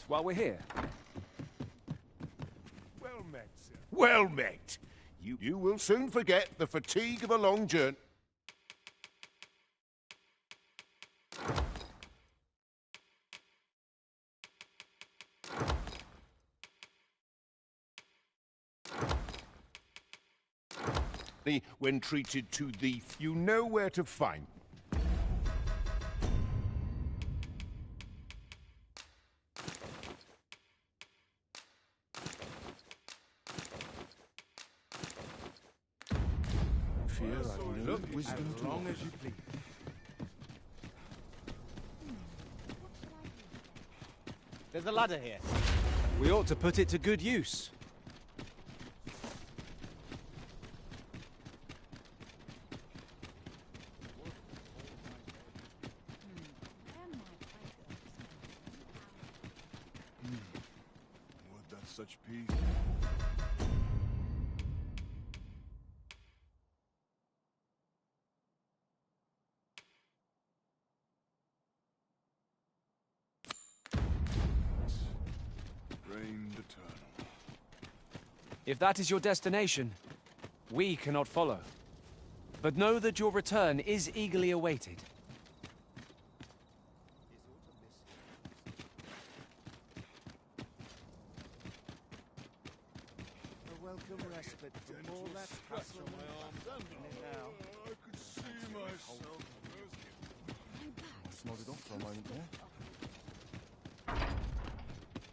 while we're here. Well met, sir. Well met. You will soon forget the fatigue of a long journey. When treated to thief, you know where to find. Fear I know wisdom as long as you please. There's a ladder here. We ought to put it to good use. Would that such peace? Reigned eternal. If that is your destination, we cannot follow. But know that your return is eagerly awaited. A welcome respite from all that hustle and now. I could see myself. Nodded off for a moment there.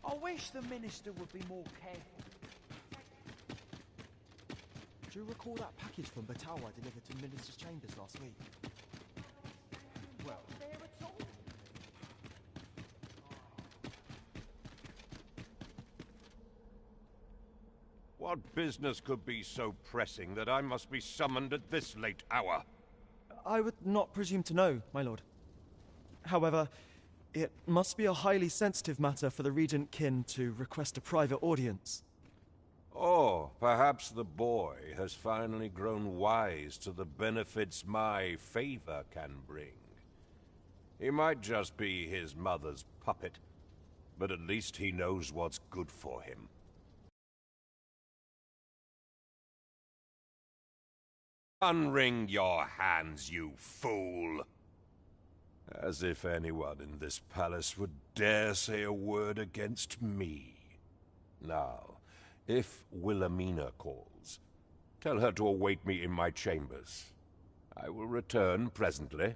I wish the minister would be more careful. Do you recall that package from Batawa delivered to Minister's chambers last week? Well, What business could be so pressing that I must be summoned at this late hour? I would not presume to know, my lord. However, it must be a highly sensitive matter for the Regent Kin to request a private audience. Oh, perhaps the boy has finally grown wise to the benefits my favor can bring. He might just be his mother's puppet, but at least he knows what's good for him. Unwring your hands, you fool! As if anyone in this palace would dare say a word against me. Now, if Wilhelmina calls, tell her to await me in my chambers. I will return presently.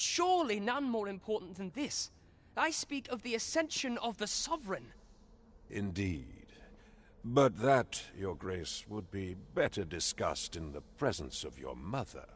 Surely none more important than this. I speak of the ascension of the Sovereign. Indeed. But that, Your Grace, would be better discussed in the presence of your mother.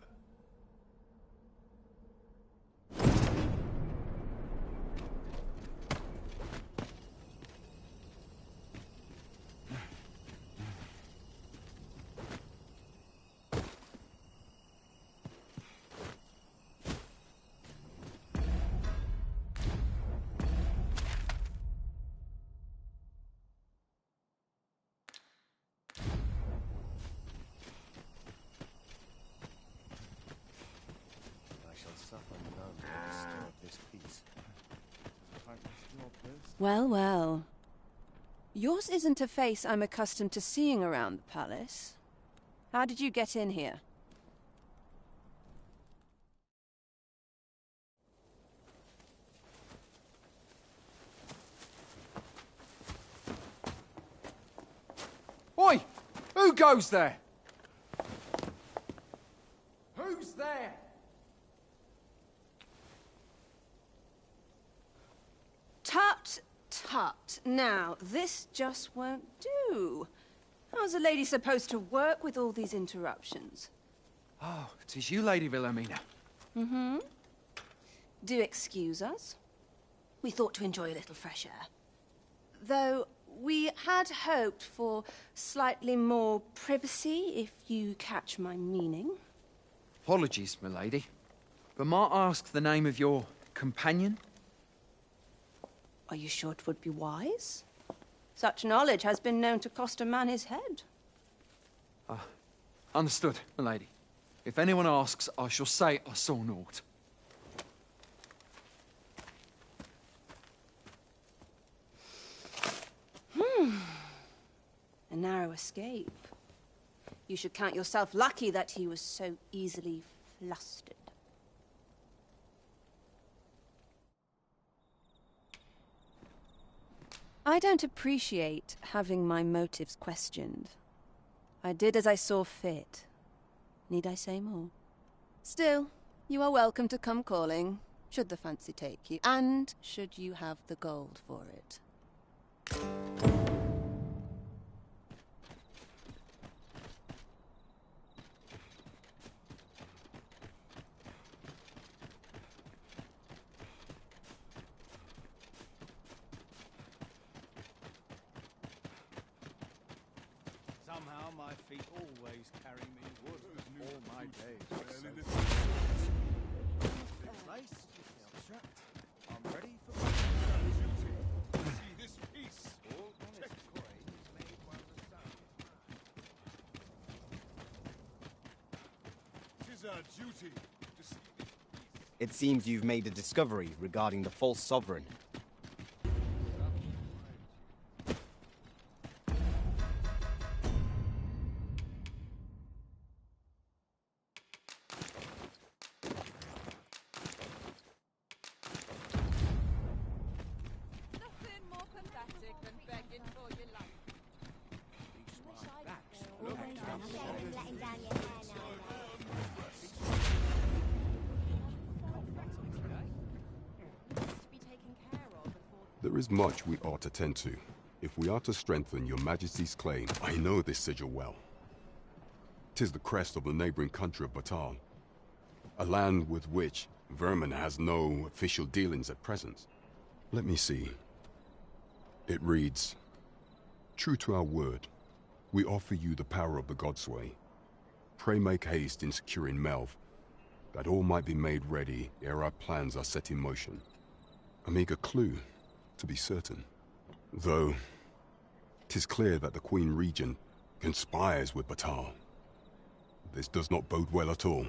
Well, well. Yours isn't a face I'm accustomed to seeing around the palace. How did you get in here? Oi! Who goes there? Who's there? Tut, tut. Now, this just won't do. How's a lady supposed to work with all these interruptions? Oh, 'tis you, Lady Wilhelmina. Mm-hmm. Do excuse us. We thought to enjoy a little fresh air. Though, We had hoped for slightly more privacy, if you catch my meaning. Apologies, milady. But might I ask the name of your companion? Are you sure it would be wise? Such knowledge has been known to cost a man his head. Understood, milady. If anyone asks, I shall say I saw naught. A narrow escape. You should count yourself lucky that he was so easily flustered. I don't appreciate having my motives questioned. I did as I saw fit. Need I say more? Still, you are welcome to come calling, should the fancy take you, and should you have the gold for it. Somehow my feet always carry me wood all my days. Nice, abstract. I'm ready for See this piece. All honest coin is made while the sun is high. 'Tis our duty to see this piece. It seems you've made a discovery regarding the false sovereign. Nothing more pathetic than begging for your life. There is much we ought to tend to, if we are to strengthen your Majesty's claim. I know this sigil well. 'Tis the crest of the neighboring country of Batal, a land with which Vermin has no official dealings at present. Let me see. It reads, "True to our word, we offer you the power of the Godsway. Pray make haste in securing Melv, that all might be made ready ere our plans are set in motion." A meager clue, to be certain. Though, 'tis clear that the Queen Regent conspires with Batal. This does not bode well at all.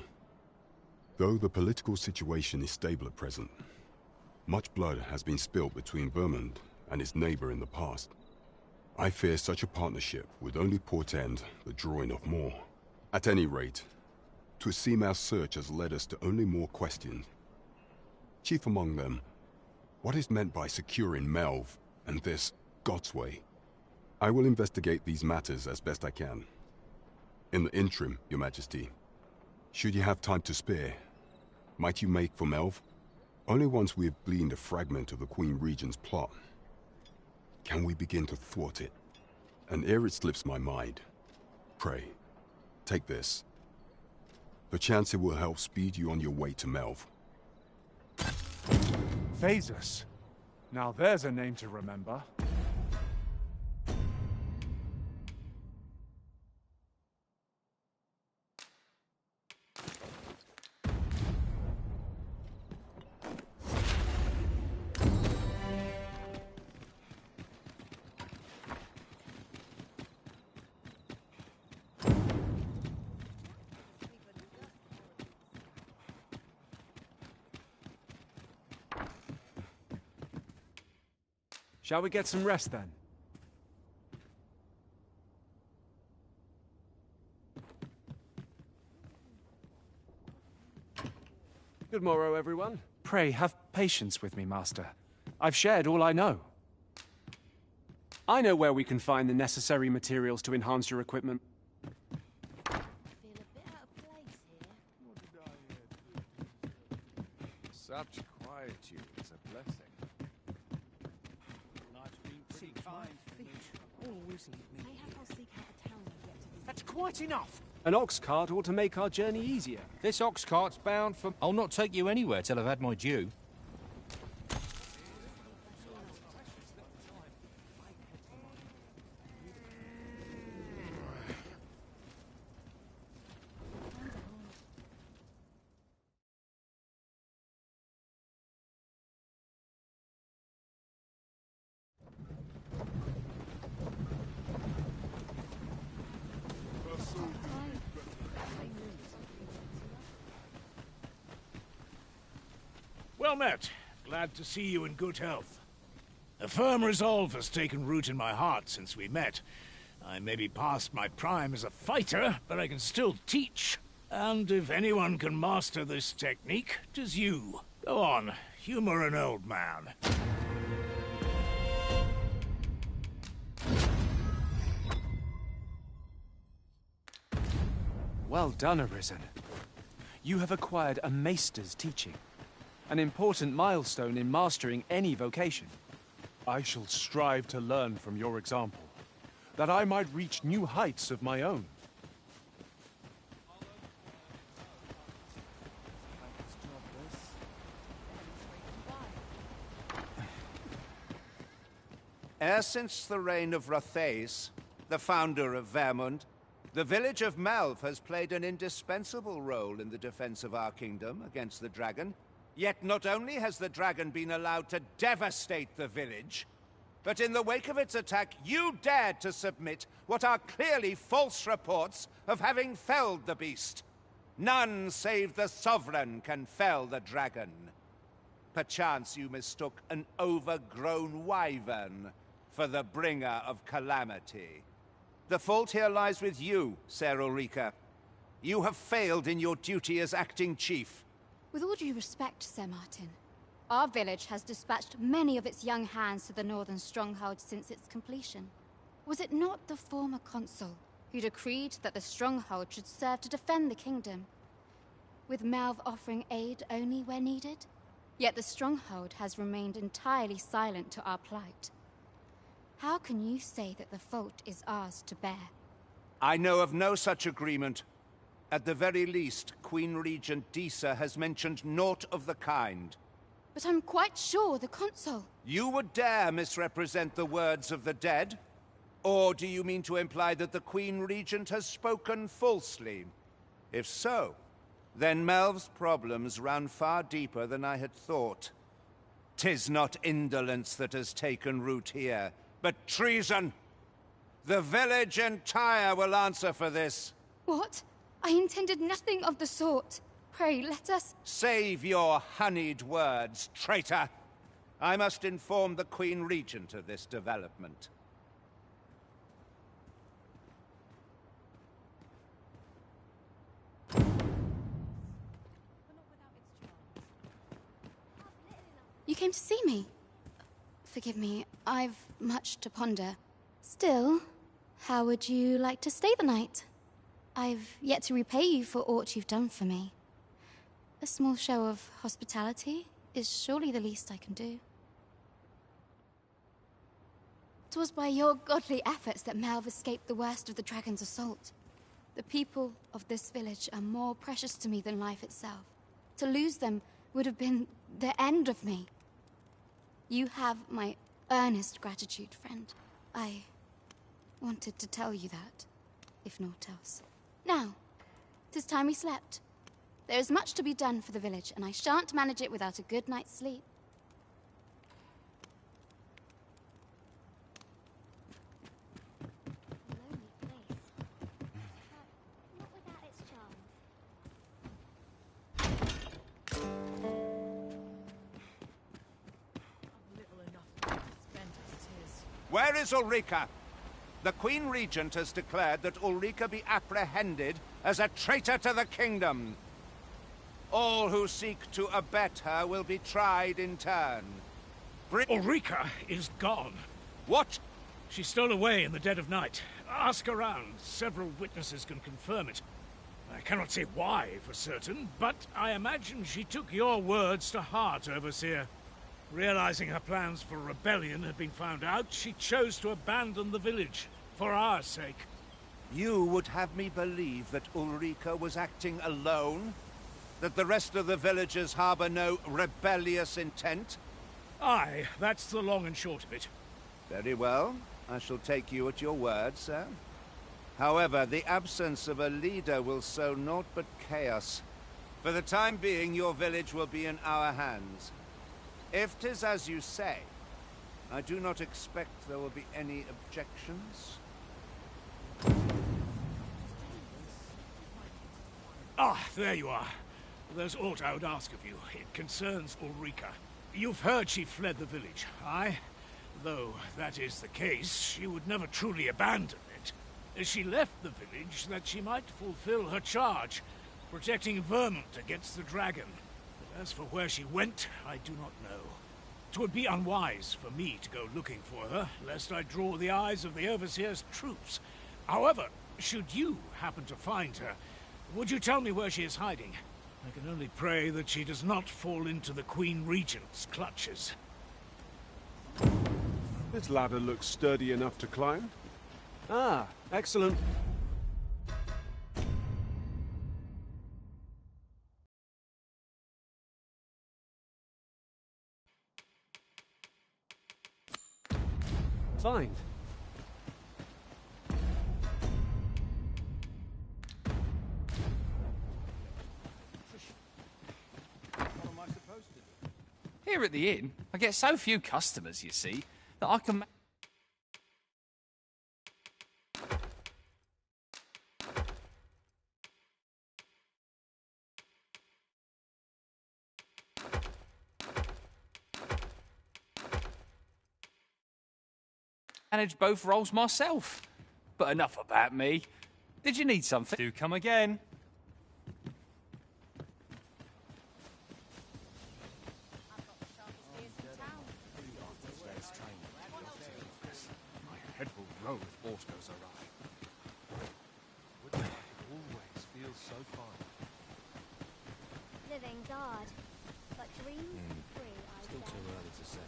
Though the political situation is stable at present, much blood has been spilt between Vermund and his neighbor in the past. I fear such a partnership would only portend the drawing of more. At any rate, 'twould seem our search has led us to only more questions. Chief among them, what is meant by securing Melv and this Godsway? I will investigate these matters as best I can. In the interim, Your Majesty, should you have time to spare, might you make for Melv? Only once we have gleaned a fragment of the Queen Regent's plot can we begin to thwart it. And ere it slips my mind, pray, take this. Perchance it will help speed you on your way to Melv. Phasus. Now there's a name to remember. Shall we get some rest then? Good morrow, everyone. Pray, have patience with me, Master. I've shared all I know. I know where we can find the necessary materials to enhance your equipment. Feel a bit out of place here. Such quietude is a blessing. Life's been pretty kind to me. Mayhap I'll seek out a town and get to visit. That's quite enough. An ox cart ought to make our journey easier. This ox cart's bound for... I'll not take you anywhere till I've had my due. Well met. Glad to see you in good health. A firm resolve has taken root in my heart since we met. I may be past my prime as a fighter, but I can still teach. And if anyone can master this technique, 'tis you. Go on, humor an old man. Well done, Arisen. You have acquired a maester's teaching, an important milestone in mastering any vocation. I shall strive to learn from your example, that I might reach new heights of my own. E'er since the reign of Rothaeus, the founder of Vermund, the village of Melve has played an indispensable role in the defense of our kingdom against the dragon. Yet not only has the dragon been allowed to devastate the village, but in the wake of its attack, you dared to submit what are clearly false reports of having felled the beast. None save the Sovereign can fell the dragon. Perchance you mistook an overgrown wyvern for the bringer of calamity. The fault here lies with you, Ser Ulrika. You have failed in your duty as acting chief. With all due respect, Sir Martin, our village has dispatched many of its young hands to the northern stronghold since its completion. Was it not the former consul who decreed that the stronghold should serve to defend the kingdom, with Melve offering aid only where needed? Yet the stronghold has remained entirely silent to our plight. How can you say that the fault is ours to bear? I know of no such agreement. At the very least, Queen Regent Disa has mentioned naught of the kind. But I'm quite sure the consul... You would dare misrepresent the words of the dead? Or do you mean to imply that the Queen Regent has spoken falsely? If so, then Melve's problems run far deeper than I had thought. 'Tis not indolence that has taken root here, but treason. The village entire will answer for this. What? I intended nothing of the sort. Pray, let us... Save your honeyed words, traitor. I must inform the Queen Regent of this development. You came to see me? Forgive me, I've much to ponder. Still, how would you like to stay the night? I've yet to repay you for aught you've done for me. A small show of hospitality is surely the least I can do. 'Twas by your godly efforts that Melve escaped the worst of the dragon's assault. The people of this village are more precious to me than life itself. To lose them would have been the end of me. You have my earnest gratitude, friend. I wanted to tell you that, if naught else. Now, 'tis time we slept. There is much to be done for the village, and I shan't manage it without a good night's sleep. Where is Ulrika? The Queen Regent has declared that Ulrika be apprehended as a traitor to the kingdom. All who seek to abet her will be tried in turn. Ulrika is gone. What? She stole away in the dead of night. Ask around. Several witnesses can confirm it. I cannot say why for certain, but I imagine she took your words to heart, Overseer. Realizing her plans for rebellion had been found out, she chose to abandon the village, for our sake. You would have me believe that Ulrika was acting alone? That the rest of the villagers harbor no rebellious intent? Aye, that's the long and short of it. Very well. I shall take you at your word, sir. However, the absence of a leader will sow naught but chaos. For the time being, your village will be in our hands. If 'tis as you say, I do not expect there will be any objections. Ah, there you are. There's aught I would ask of you. It concerns Ulrika. You've heard she fled the village, aye? Though that is the case, she would never truly abandon it. She left the village that she might fulfill her charge, protecting Vermont against the dragon. But as for where she went, I do not know. 'Twould be unwise for me to go looking for her, lest I draw the eyes of the Overseer's troops. However, should you happen to find her, would you tell me where she is hiding? I can only pray that she does not fall into the Queen Regent's clutches. This ladder looks sturdy enough to climb. Ah, excellent. Fine. Here at the inn, I get so few customers, you see, that I can... manage both roles myself. But enough about me. Did you need something? Do come again. My head will roll if aught goes awry. Wouldn't it always feels so fine? Living's hard, but dreams free, I Still too early to set out.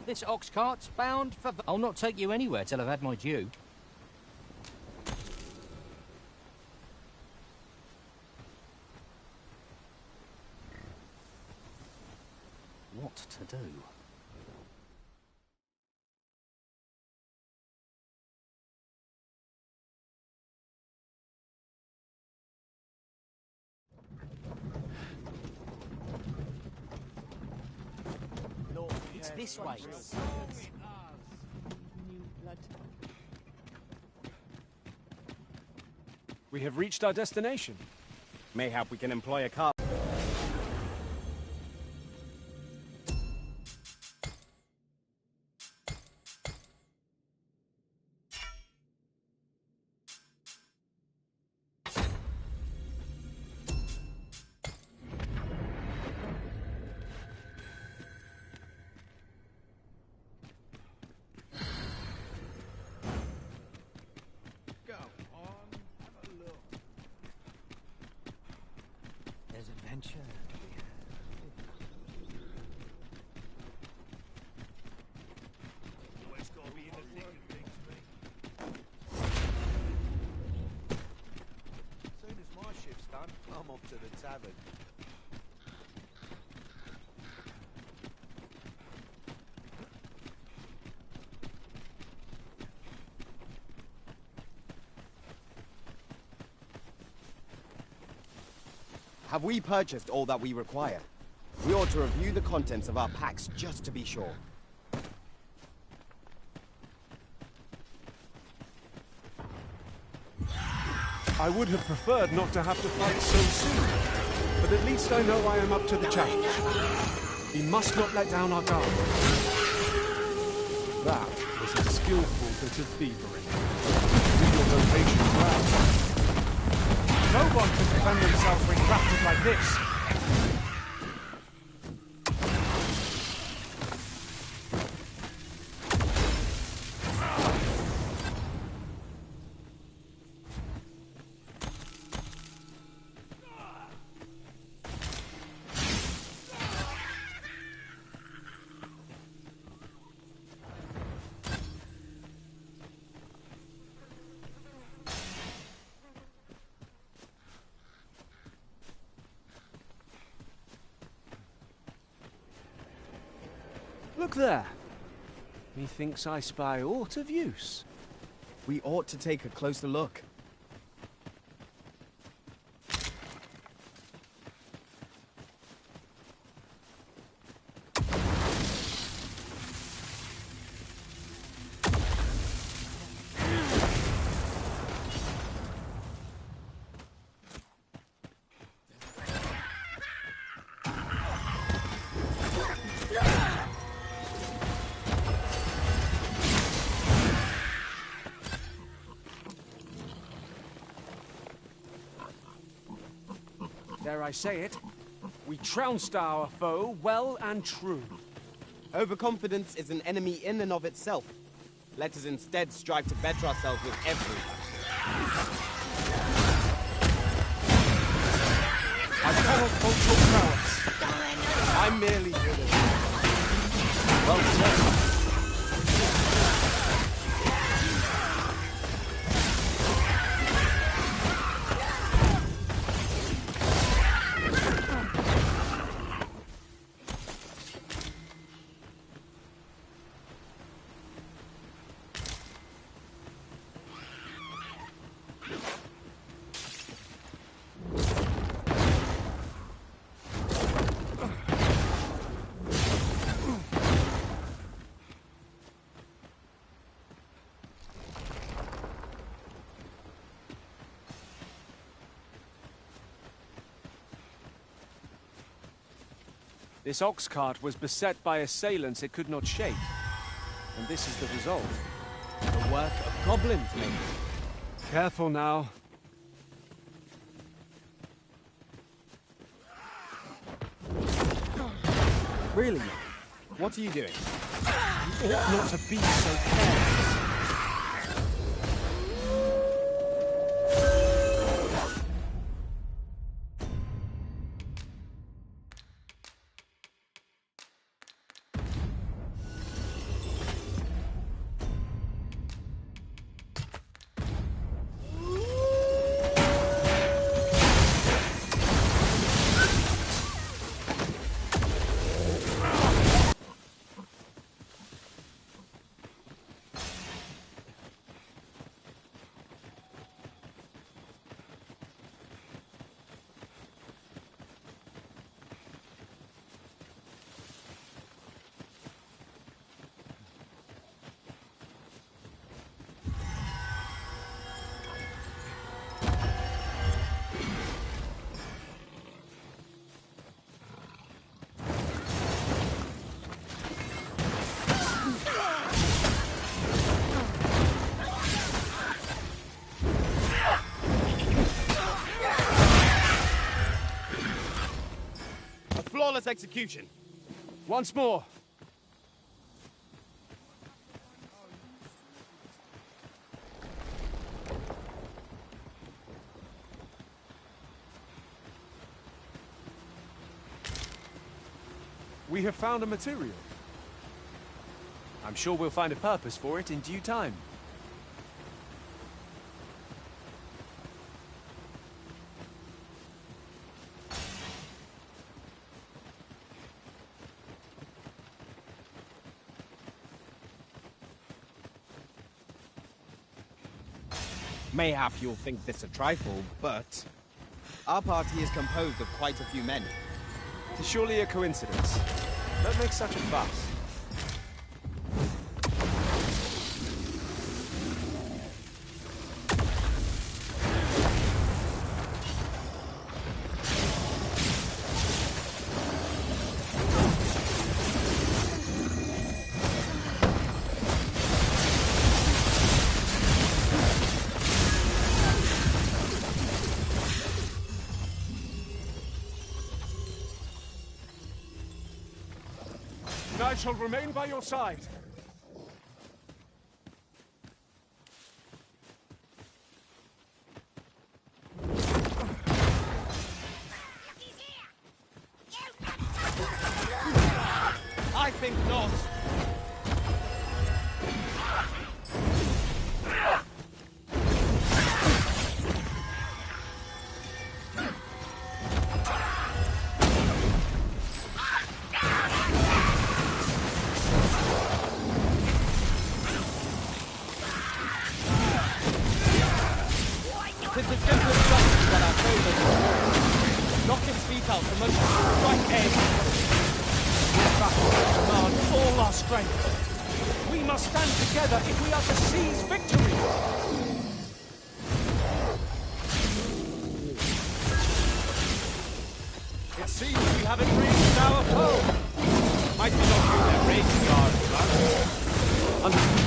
This ox cart's bound for... I'll not take you anywhere till I've had my due. What to do? It's this way. We have reached our destination. Mayhap we can employ a car. There's adventure to be had. Always got to be in the thick of things, mate. As soon as my shift's done, I'm off to the tavern. Have we purchased all that we require? We ought to review the contents of our packs just to be sure. I would have preferred not to have to fight so soon, but at least I know I am up to the challenge. We must not let down our guard. That was a skillful bit of thievery. Do your vocation well. No one can defend themselves when crafted like this. Look there. Methinks I spy aught of use. We ought to take a closer look. dare I say it, we trounced our foe well and true. Overconfidence is an enemy in and of itself. Let us instead strive to better ourselves with every... I cannot fault your prowess. I'm merely human. Well said. This ox cart was beset by assailants it could not shake. And this is the result. The work of goblins, maybe. Careful now. Really? What are you doing? You ought not to be so careless. Flawless execution. Once more. We have found a material. I'm sure we'll find a purpose for it in due time. Mayhap you'll think this a trifle, but... our party is composed of quite a few men. It's surely a coincidence. Don't make such a fuss. I shall remain by your side. I think not. Knock his feet out from under the right edge. This battle will demand all our strength. We must stand together if we are to seize victory. It seems we haven't reached our foe. Might we not use their rage guard, Understood.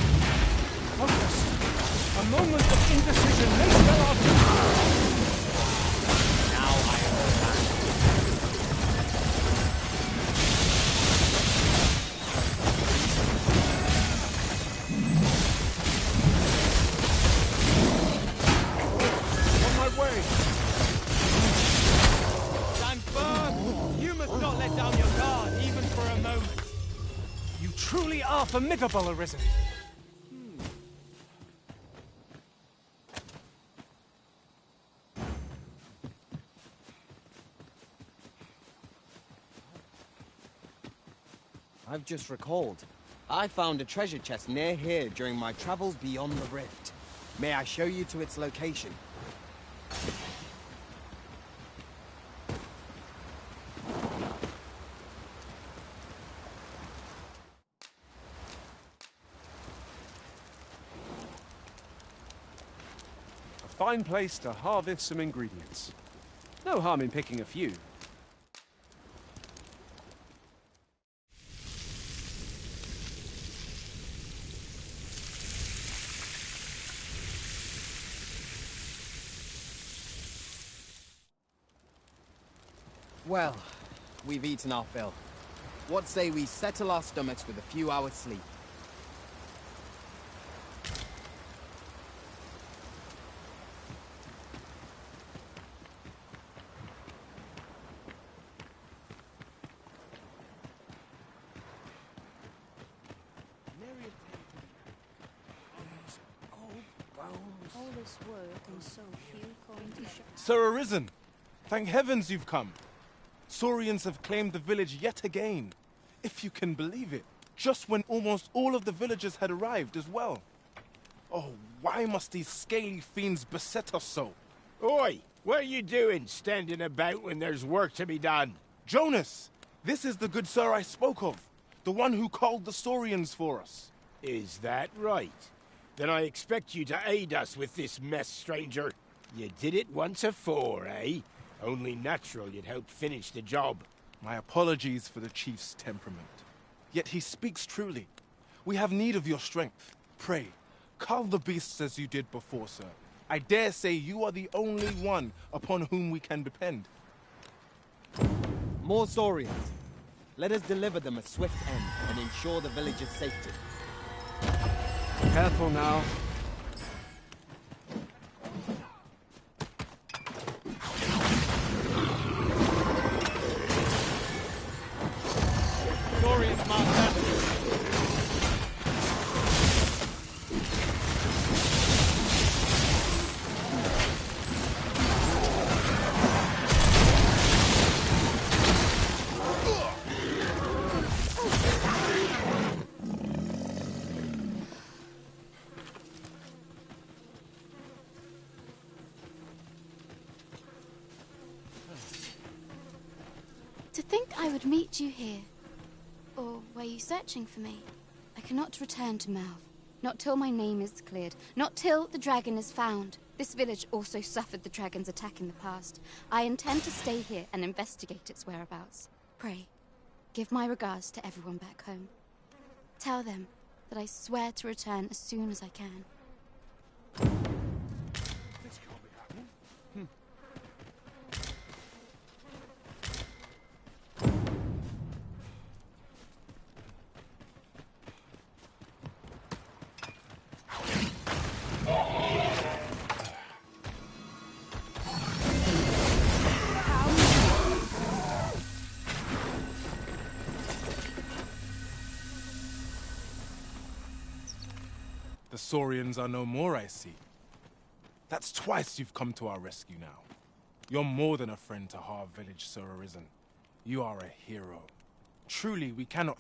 Focus. A moment of indecision may spell our victory. Now I understand. truly are formidable, Arisen. I've just recalled. I found a treasure chest near here during my travels beyond the rift. May I show you to its location? A fine place to harvest some ingredients. No harm in picking a few. Well, we've eaten our fill. What say we settle our stomachs with a few hours sleep? All this work and so few coins to show. Sir Arisen, thank heavens you've come. Saurians have claimed the village yet again. If you can believe it, just when almost all of the villagers had arrived as well. Oh, why must these scaly fiends beset us so? Oi! What are you doing, standing about when there's work to be done? Jonas! This is the good sir I spoke of. The one who called the Saurians for us. Is that right? Then I expect you to aid us with this mess, stranger. You did it once afore, eh? Only natural you'd help finish the job. My apologies for the chief's temperament. Yet he speaks truly. We have need of your strength. Pray, cull the beasts as you did before, sir. I dare say you are the only one upon whom we can depend. More Saurians. Let us deliver them a swift end and ensure the village's safety. Careful now. Saurians, Master. To think I would meet you here. Or were you searching for me? I cannot return to Malv. Not till my name is cleared. Not till the dragon is found. This village also suffered the dragon's attack in the past. I intend to stay here and investigate its whereabouts. Pray, give my regards to everyone back home. Tell them that I swear to return as soon as I can. This can't be happening. The Saurians are no more, I see. That's twice you've come to our rescue now. You're more than a friend to Har Village, Sir Arisen. You are a hero. Truly, we cannot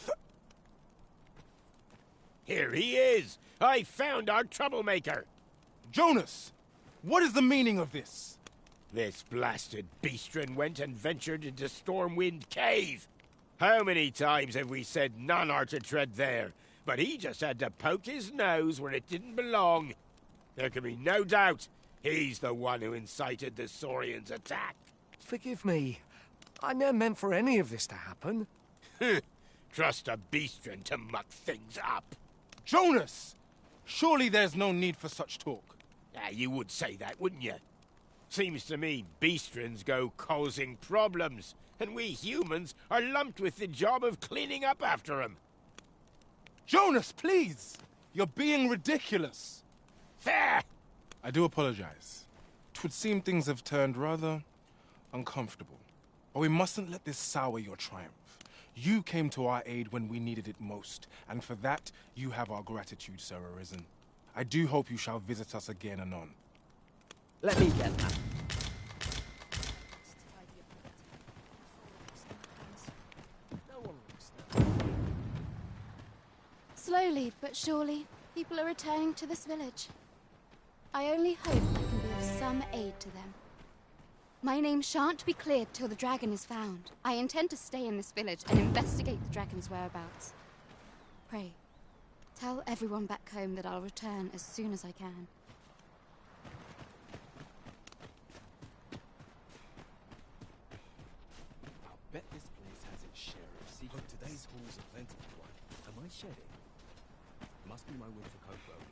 Here he is! I found our troublemaker! Jonas! What is the meaning of this? This blasted beastren went and ventured into Stormwind Cave. How many times have we said none are to tread there? But he just had to poke his nose where it didn't belong. There can be no doubt he's the one who incited the Saurians' attack. Forgive me. I never meant for any of this to happen. Trust a beastren to muck things up. Jonas! Surely there's no need for such talk. You would say that, wouldn't you? Seems to me beastrens go causing problems, and we humans are lumped with the job of cleaning up after them. Jonas, please! You're being ridiculous. Fair! I do apologize. 'Twould seem things have turned rather uncomfortable. But we mustn't let this sour your triumph. You came to our aid when we needed it most, and for that, you have our gratitude, Sir Arisen. I do hope you shall visit us again anon. Let me get that. Slowly but surely, people are returning to this village. I only hope I can be of some aid to them. My name shan't be cleared till the dragon is found. I intend to stay in this village and investigate the dragon's whereabouts. Pray, tell everyone back home that I'll return as soon as I can. I'll bet this place has its share of secrets. Oh, today's haul's a plentiful one. Am I shedding? Must be my winter coat growing in.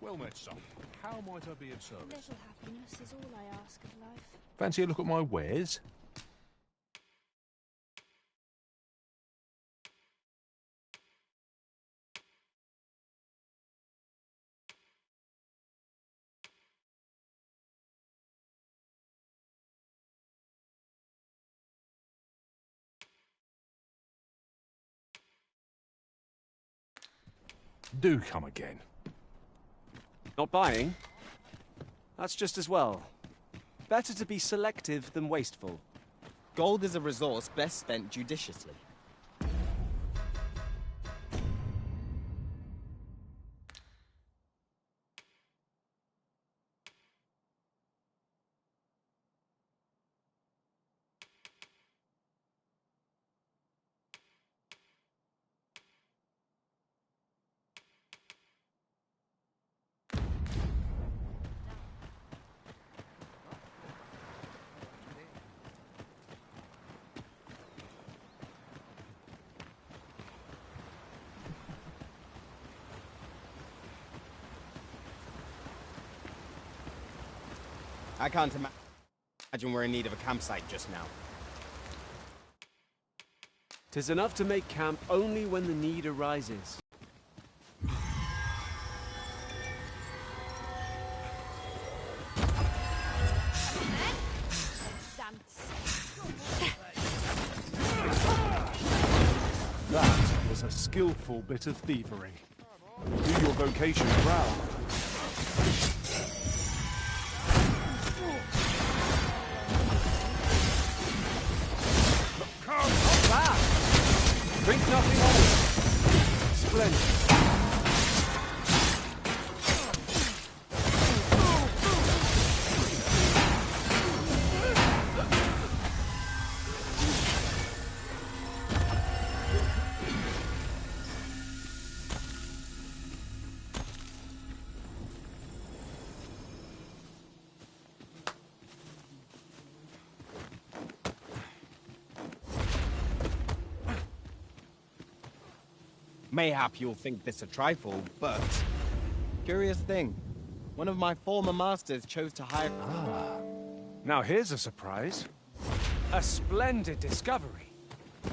Well met, son. How might I be of service? Little happiness is all I ask of life. Fancy a look at my wares? Do come again. Not buying? That's just as well. Better to be selective than wasteful. Gold is a resource best spent judiciously. I can't imagine we're in need of a campsite just now. 'Tis enough to make camp only when the need arises. That was a skillful bit of thievery. Do your vocation proud. Drink nothing more. Splendid. Mayhap you'll think this a trifle, but... Curious thing. One of my former masters chose to hire... Now here's a surprise. A splendid discovery.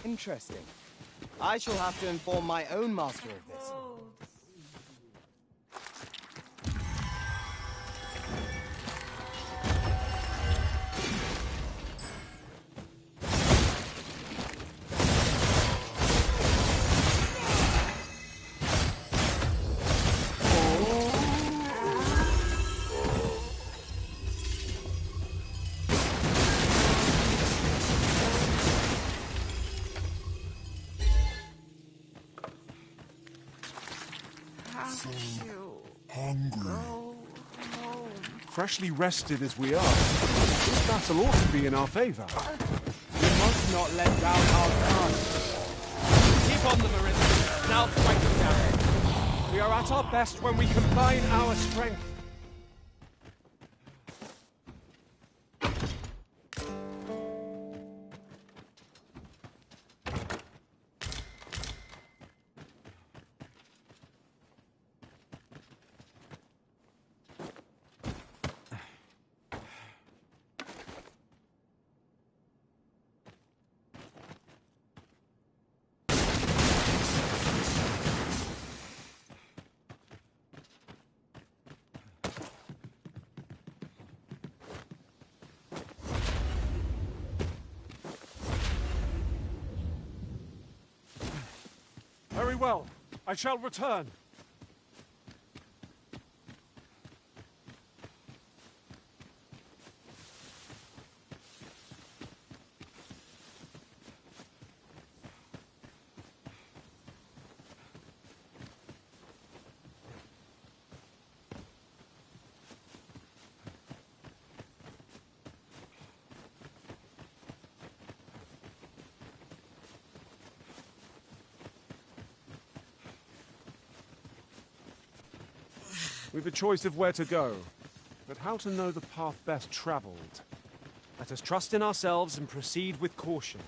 Interesting. I shall have to inform my own master of this. Freshly rested as we are, this battle ought to be in our favor. We must not let down our guard. Keep on them, Arisen. Now strike them down. We are at our best when we combine our strength. well. I shall return. We've a choice of where to go, but how to know the path best traveled? Let us trust in ourselves and proceed with caution.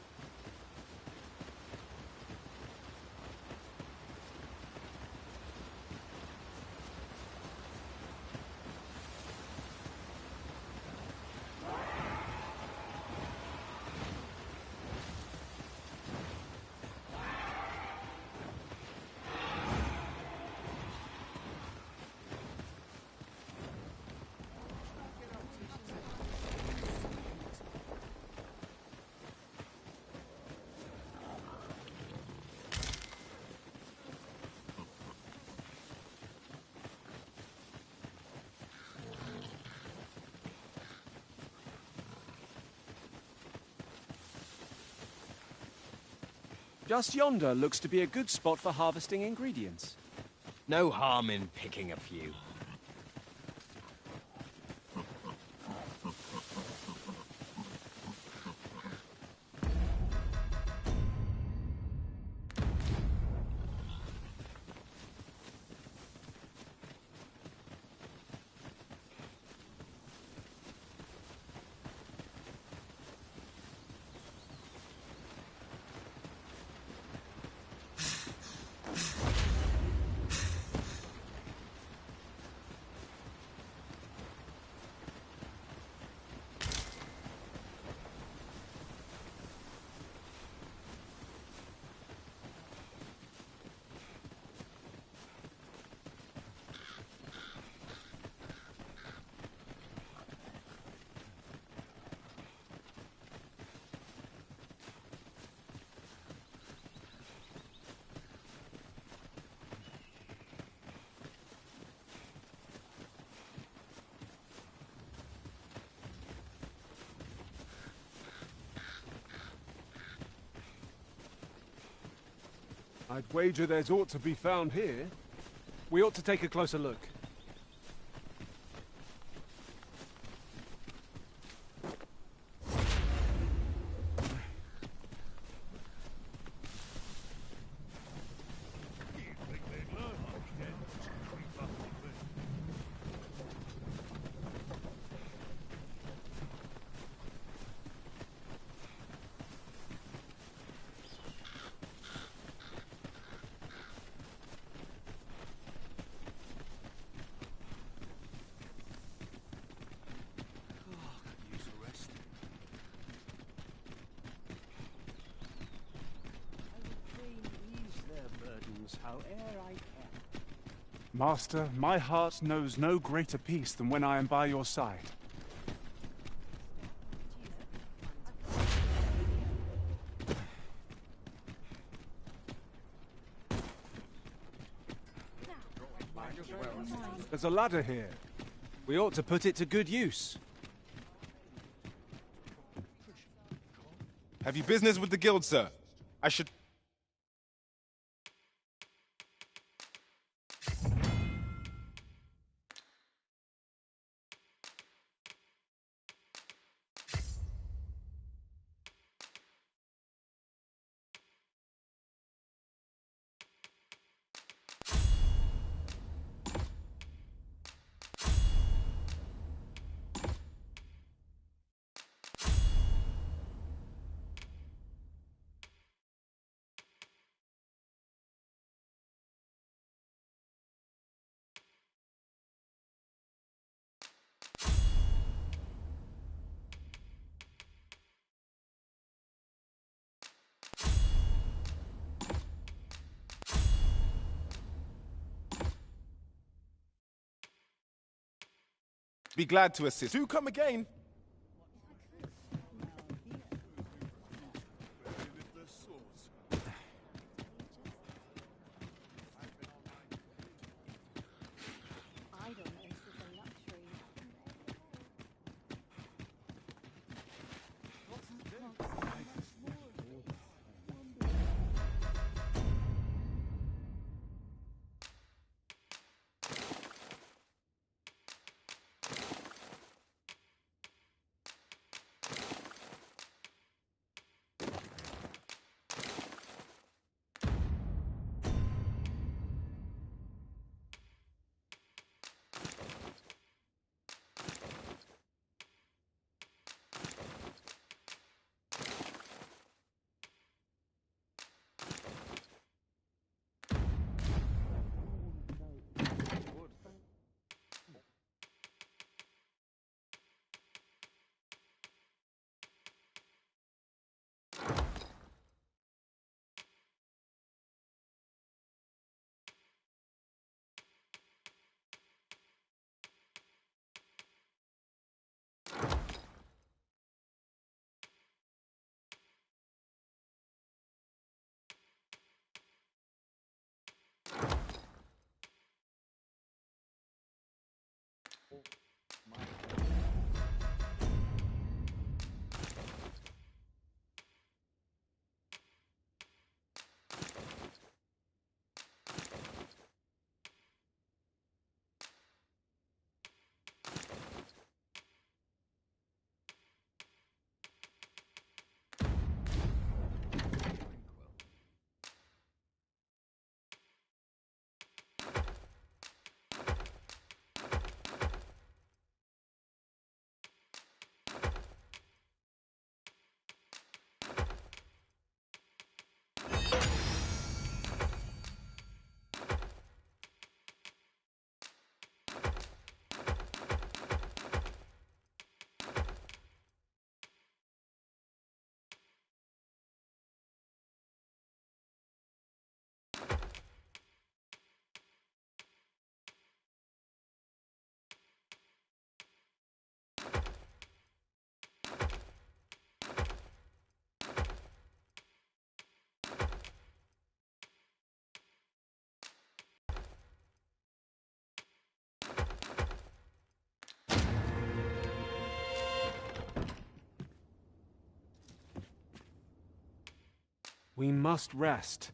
Just yonder looks to be a good spot for harvesting ingredients. No harm in picking a few. I'd wager there's aught to be found here. We ought to take a closer look. Master, my heart knows no greater peace than when I am by your side. There's a ladder here. We ought to put it to good use. Have you business with the guild, sir? I should... Be glad to assist. Do come again. We must rest.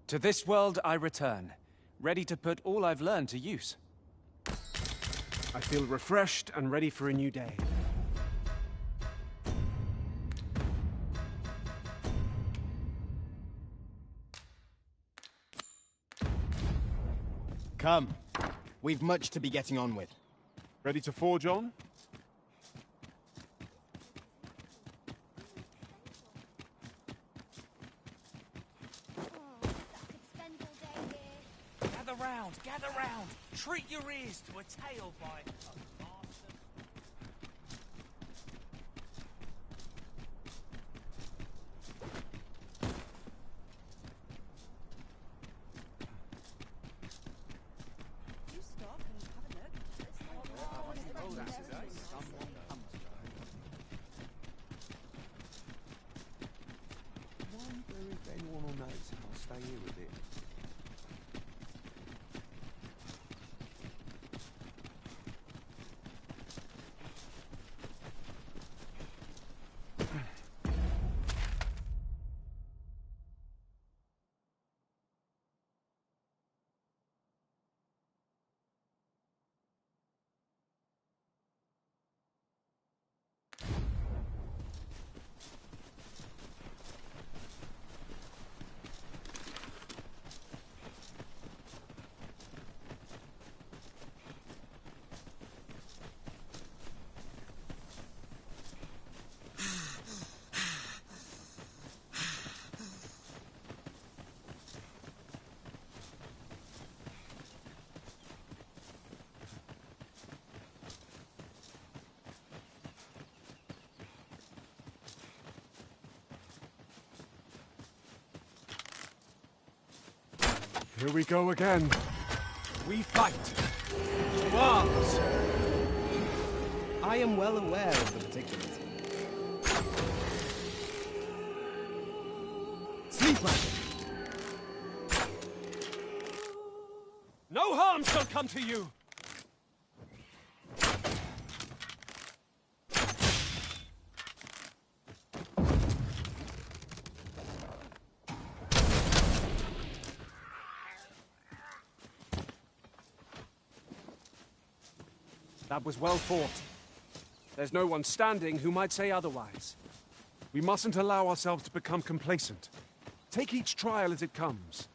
To this world I return, ready to put all I've learned to use. I feel refreshed and ready for a new day. Come. We've much to be getting on with. Ready to forge on? Gather round! Treat your ears to a tail bite! You stop and have a look. Wonder if anyone will notice if I stay here a bit. Here we go again. We fight. To arms! I am well aware of the particulars. Sleep wagon! No harm shall come to you! That was well fought. There's no one standing who might say otherwise. We mustn't allow ourselves to become complacent. Take each trial as it comes.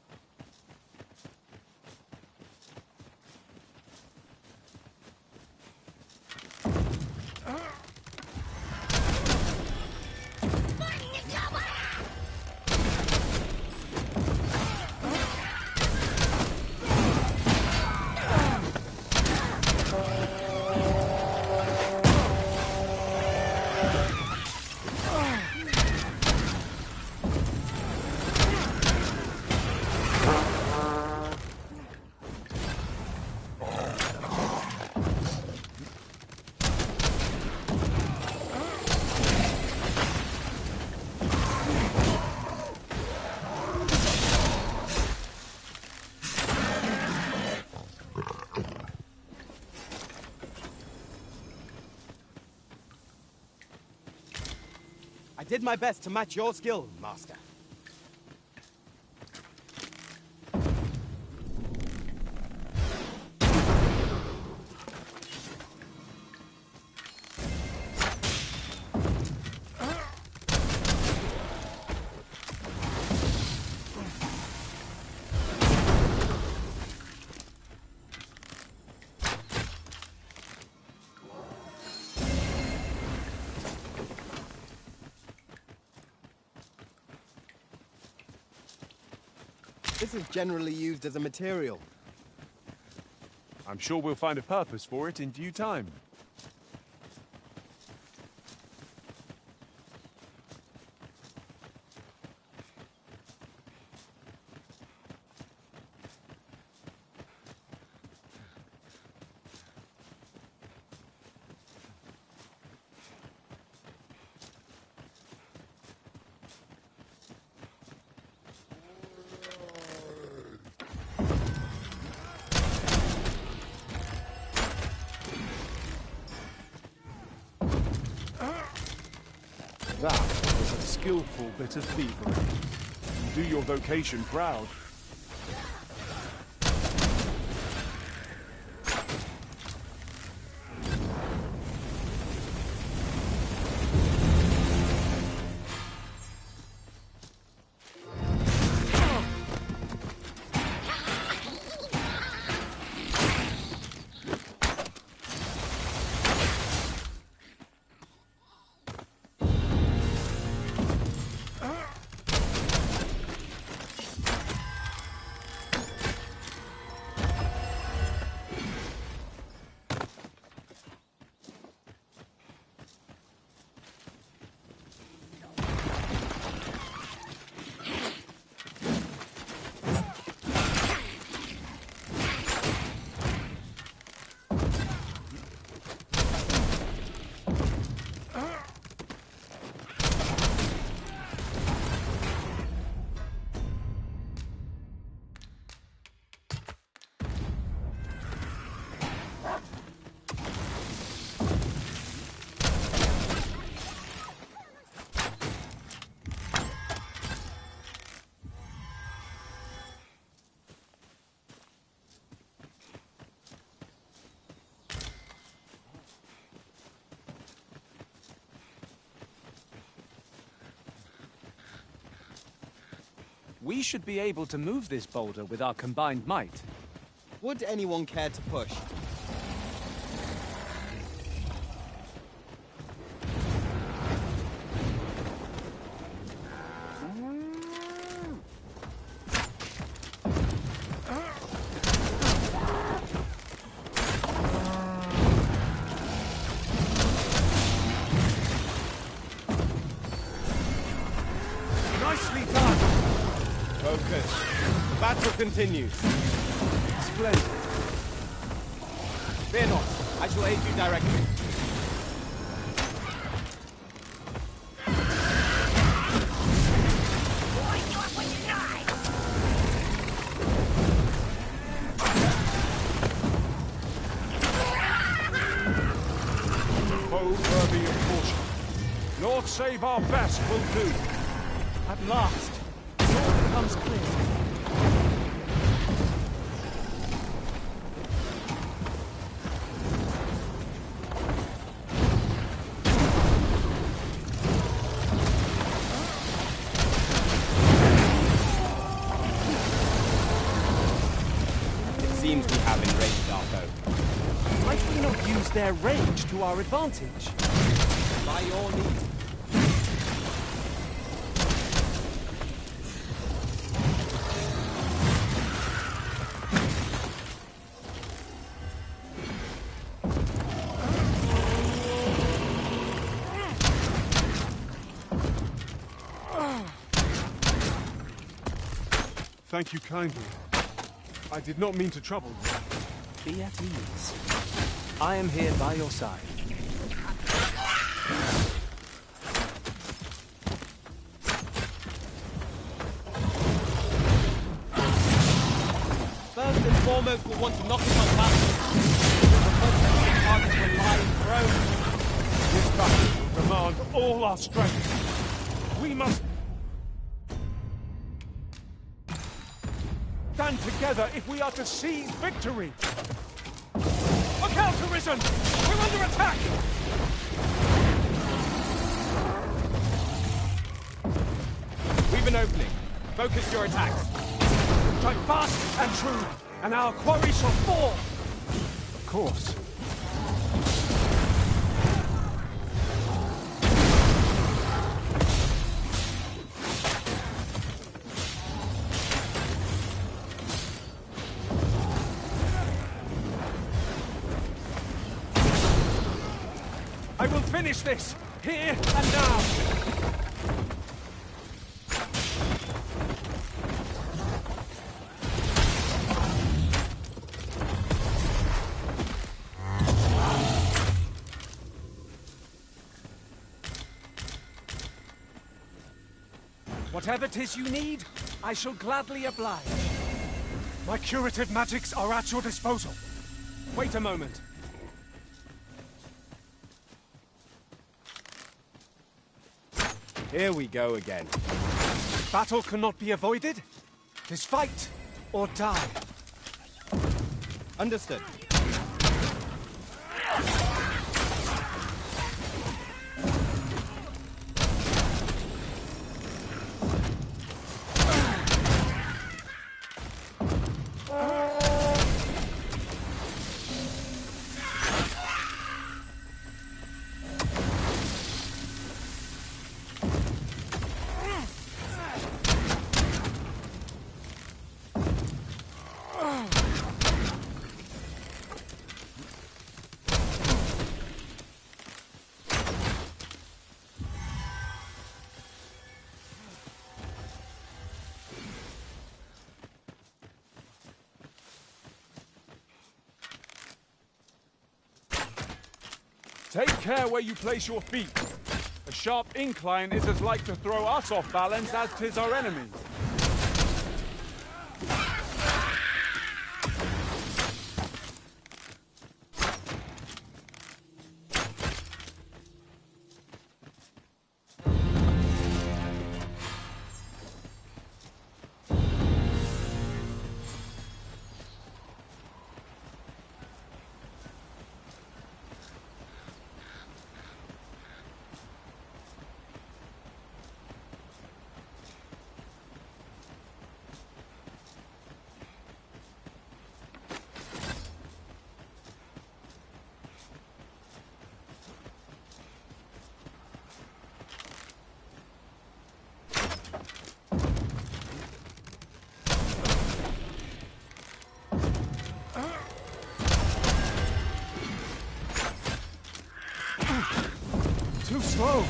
I did my best to match your skill, Master. This is generally used as a material. I'm sure we'll find a purpose for it in due time. That was a skillful bit of thievery. You do your vocation proud. We should be able to move this boulder with our combined might. Would anyone care to push? Nicely done! Focus. The battle continues. Splendid. Fear not. I shall aid you directly. Foe worthy of caution. Naught save our best will do. At last, all becomes clear. It seems we have enraged our foe. Might we not use their rage to our advantage? By your need. Thank you kindly. I did not mean to trouble you. Be at ease. I am here by your side. First and foremost, we'll want to knock him on balance. The target will lie prone. This battle will demand all our strength. We must stand together if we are to seize victory. Look out, Arisen! We're under attack! We've an opening. Focus your attacks. Strike fast and true, and our quarry shall fall! Of course. will finish this, here and now! Whatever 'tis you need, I shall gladly oblige. My curative magics are at your disposal. Wait a moment. Here we go again. Battle cannot be avoided. 'Tis fight or die. Understood. Take care where you place your feet. A sharp incline is as like to throw us off balance as 'tis our enemies. Too slow.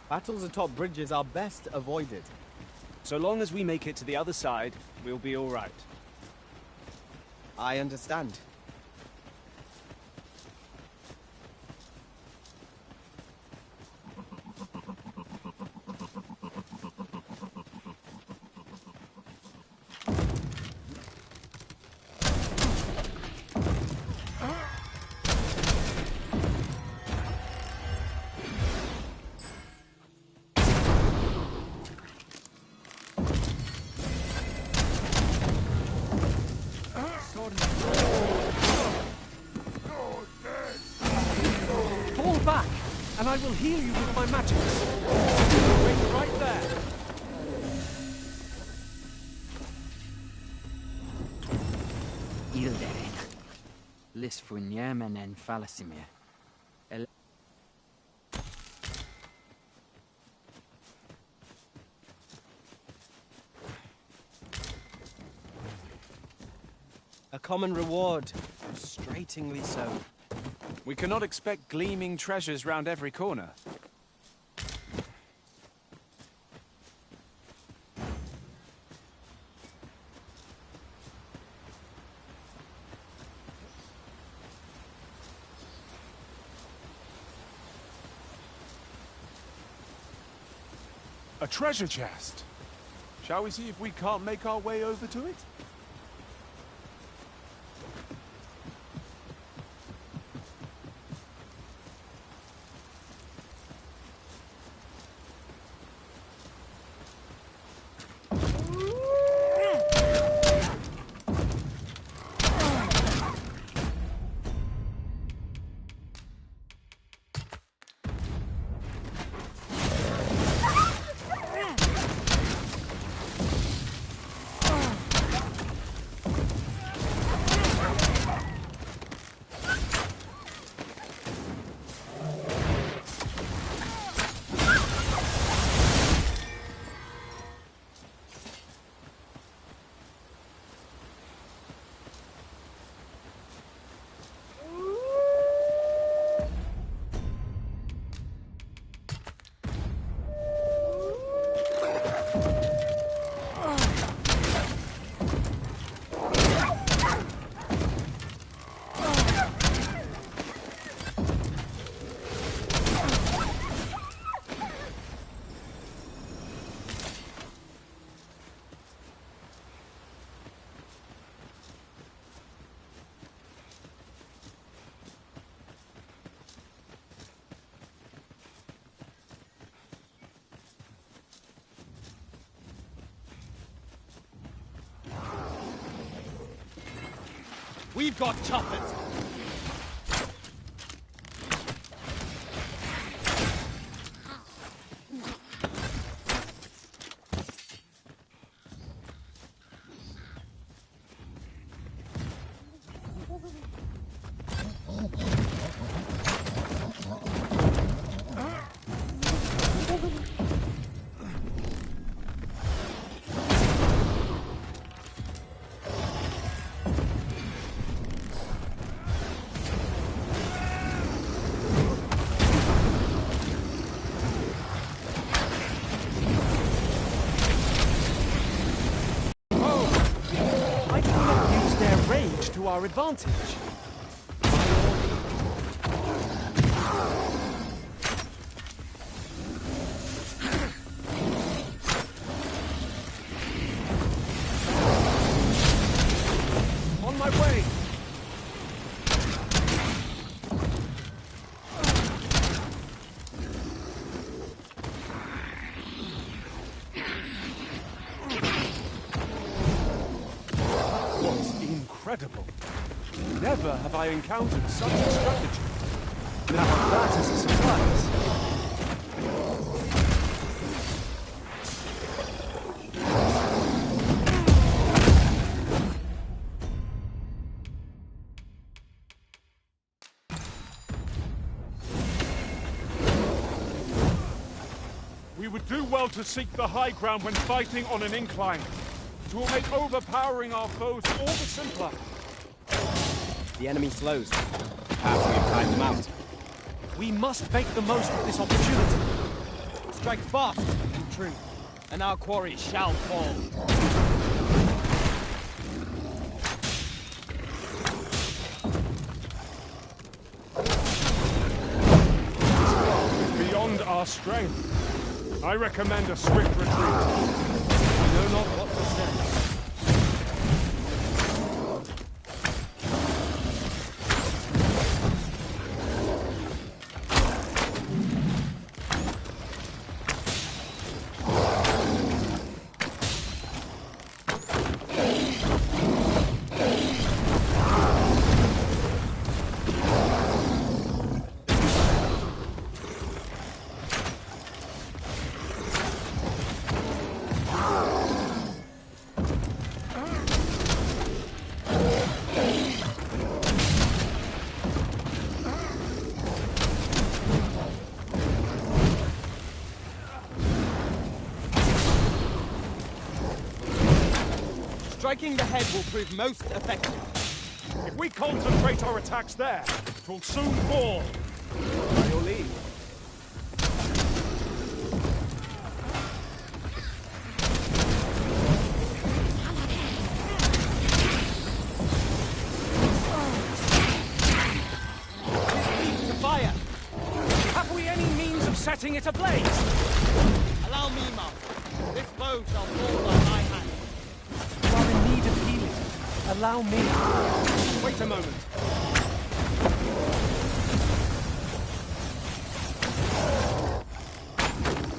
Battles atop bridges are best avoided. So long as we make it to the other side, we'll be all right. I understand. Fall back, and I will heal you with my magic. Wait right there. Ilderen. Lis funyemen en falasimir. A common reward. Frustratingly so. We cannot expect gleaming treasures round every corner. A treasure chest. Shall we see if we can't make our way over to it? We've got choppers. To our advantage. On my way. Incredible. Never have I encountered such a strategy. Now that is a surprise. We would do well to seek the high ground when fighting on an incline. It will make overpowering our foes all the simpler. The enemy slows. Perhaps we've timed them out. We must make the most of this opportunity. Strike fast and true, and our quarry shall fall. Beyond our strength. I recommend a swift retreat. I know not what to say. Striking the head will prove most effective. If we concentrate our attacks there, it will soon fall. By your leave. To fire! Have we any means of setting it ablaze? Allow me, Master. This bow shall fall by my hand. You are in need of healing. Allow me. Wait a moment.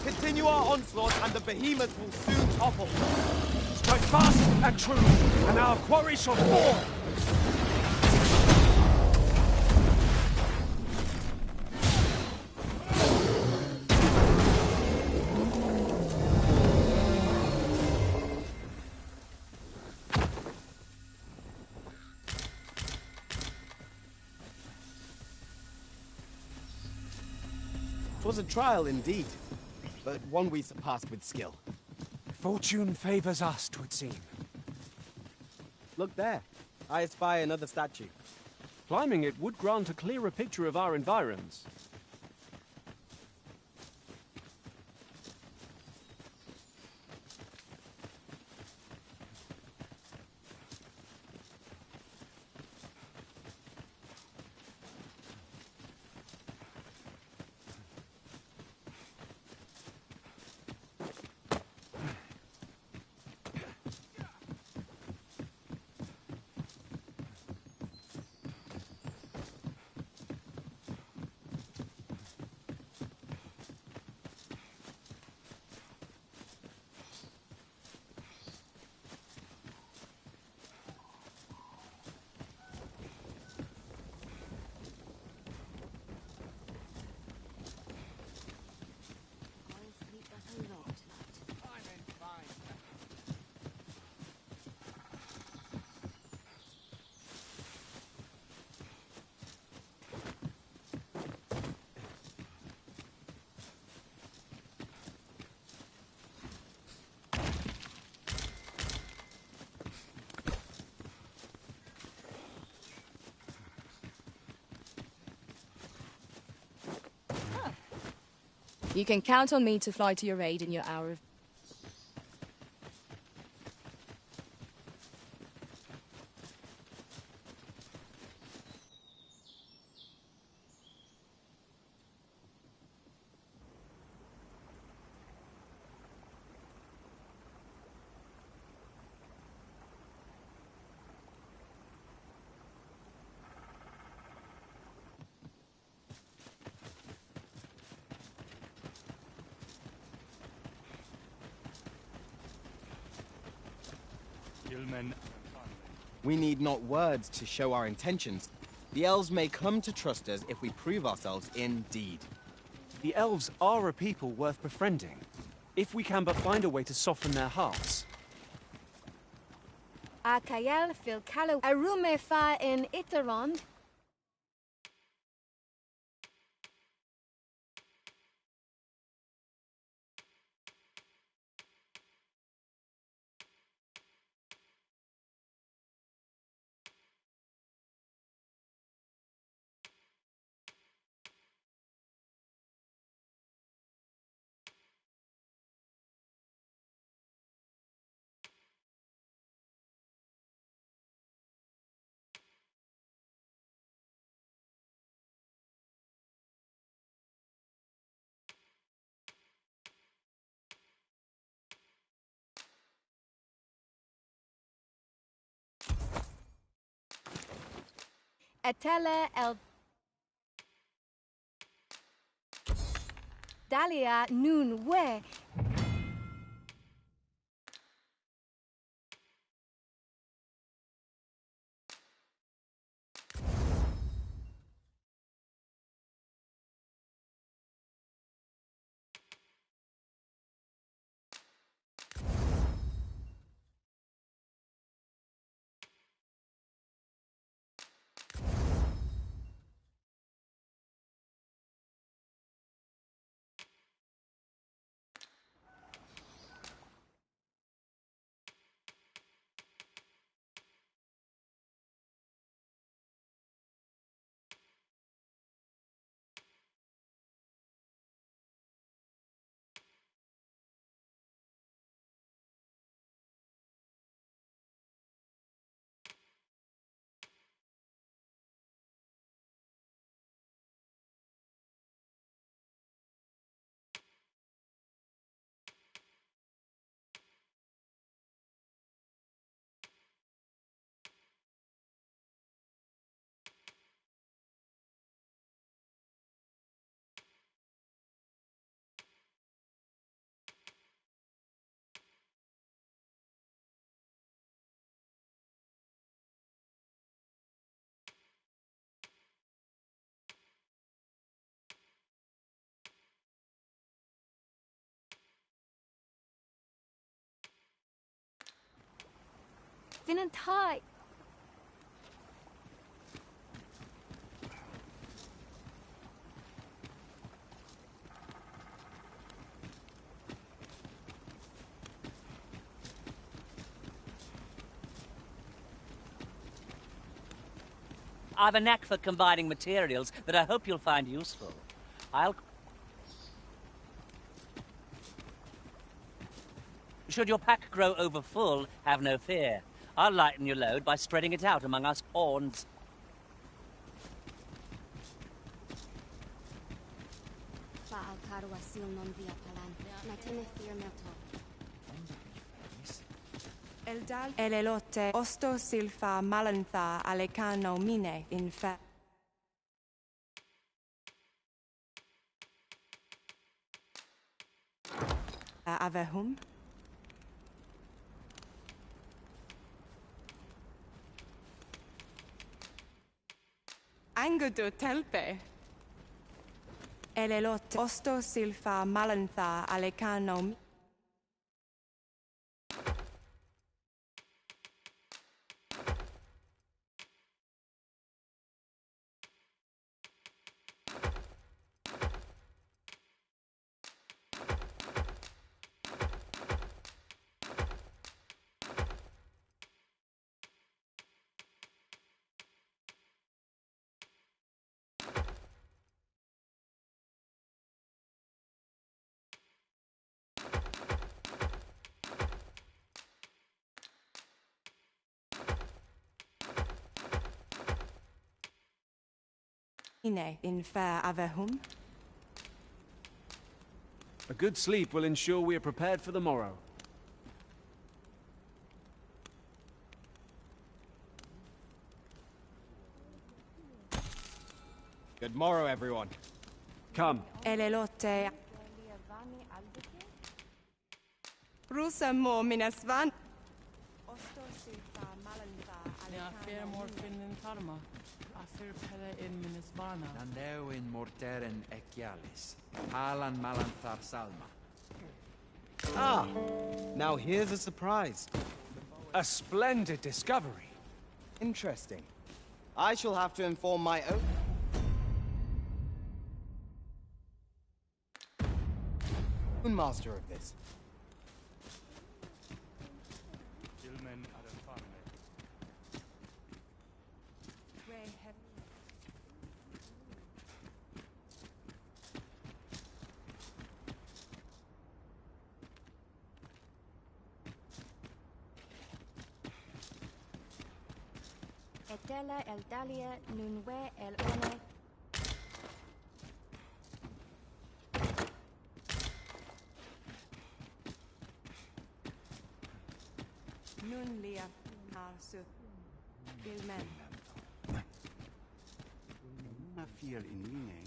Continue our onslaught and the behemoth will soon topple. Strike fast and true, and our quarry shall fall. Was a trial indeed, but one we surpassed with skill. Fortune favors us, 'twould seem. Look there. I espy another statue. Climbing it would grant a clearer picture of our environs. You can count on me to fly to your aid in your hour of... We need not words to show our intentions. The elves may come to trust us if we prove ourselves in deed. The elves are a people worth befriending, if we can but find a way to soften their hearts. Akael fil kalo arume fa in Iterond. Etele el Dalia nun we. Vinantai. I've a knack for combining materials that I hope you'll find useful. Should your pack grow over full, have no fear. I'll lighten your load by spreading it out among us pawns. Elelote osto silfa malantha alecano mine in fe. Avehum. Angudo telpe. Elelote osto silfa malantha alecano Ine in fair Avehum. A good sleep will ensure we are prepared for the morrow. Good morrow, everyone. Come. Elelote. Rusa mo minasvan. Osto silfa malanta Ja, fer morfin in tarma. Afir pelle in minisvana. Nandeo in morteren ecialis. Halan malanthar salma. Ah, now here's a surprise. A splendid discovery. Interesting. I shall have to inform my own master of this. Etela el dalia nunwe el one. Nun lia arsu. Ilmen. Una fiel in line.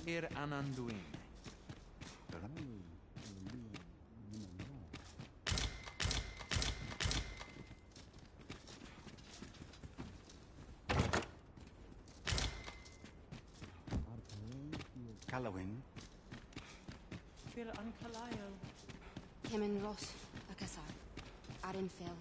Ir ananduin. Calawin. Fir ankalayo. Kemen Ross, Akasar. Arin Phil.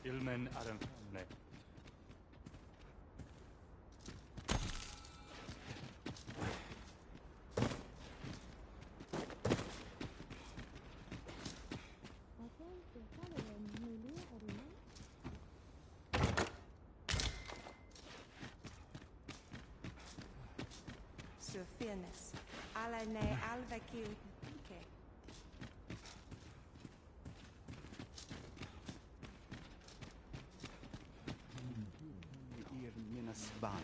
Ilmen Adamne. Sophianis. Alane alvakil. Okay. Ir minasvan.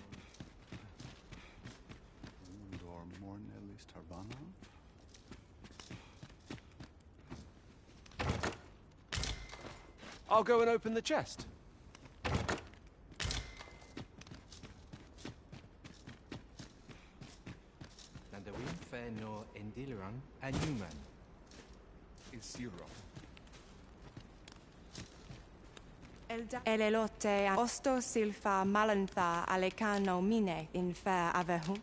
Dor mornelis tarbana. I'll go and open the chest. Nandawin fe no endiliran anuman. Isiro. Elelote osto silfa malantha alecano mine in fair Avehum.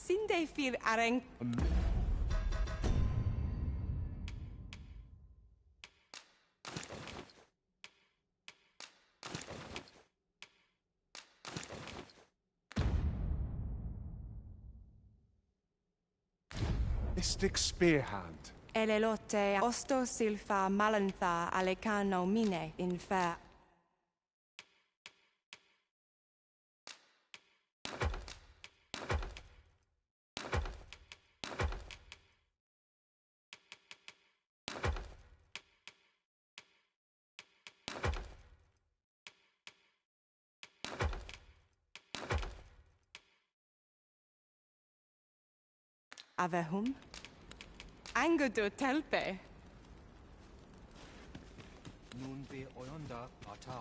Sinde fil areng. Mystic Spearhand. Elelote osto silfa malantha alecano mine in fair. Avehum? Angudu telpe. Nun be oyonda ata.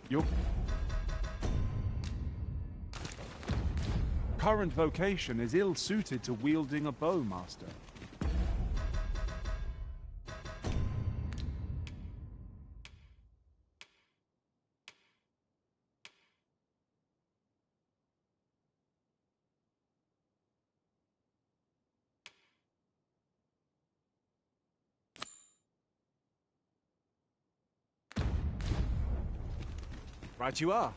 Your current vocation is ill-suited to wielding a bow, Master. Right you are.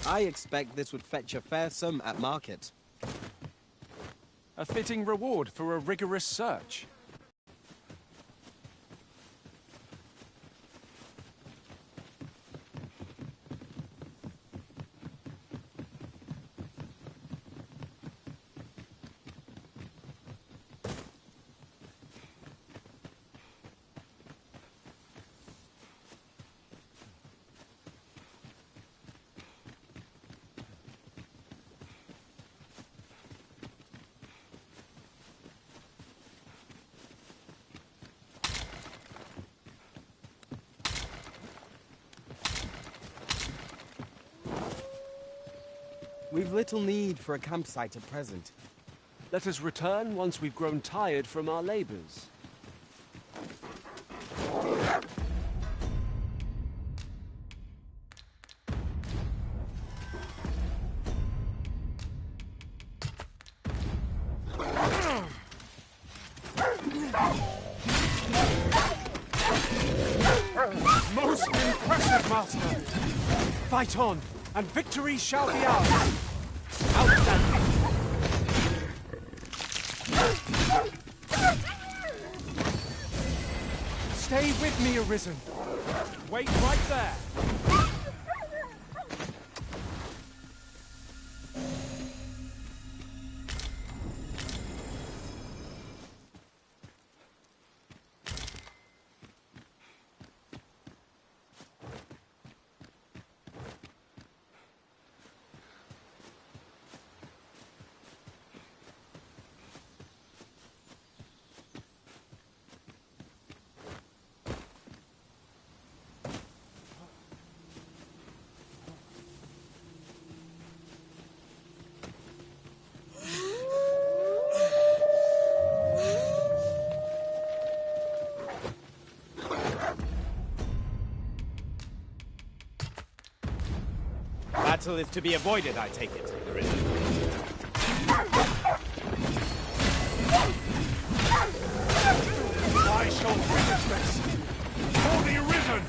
I expect this would fetch a fair sum at market. A fitting reward for a rigorous search. We've little need for a campsite at present. Let us return once we've grown tired from our labors. Most impressive, Master! Fight on, and victory shall be ours! Outstanding! Stay with me, Arisen. Wait right there. Battle is to be avoided, I take it, Arisen. I shall finish this! For the Arisen!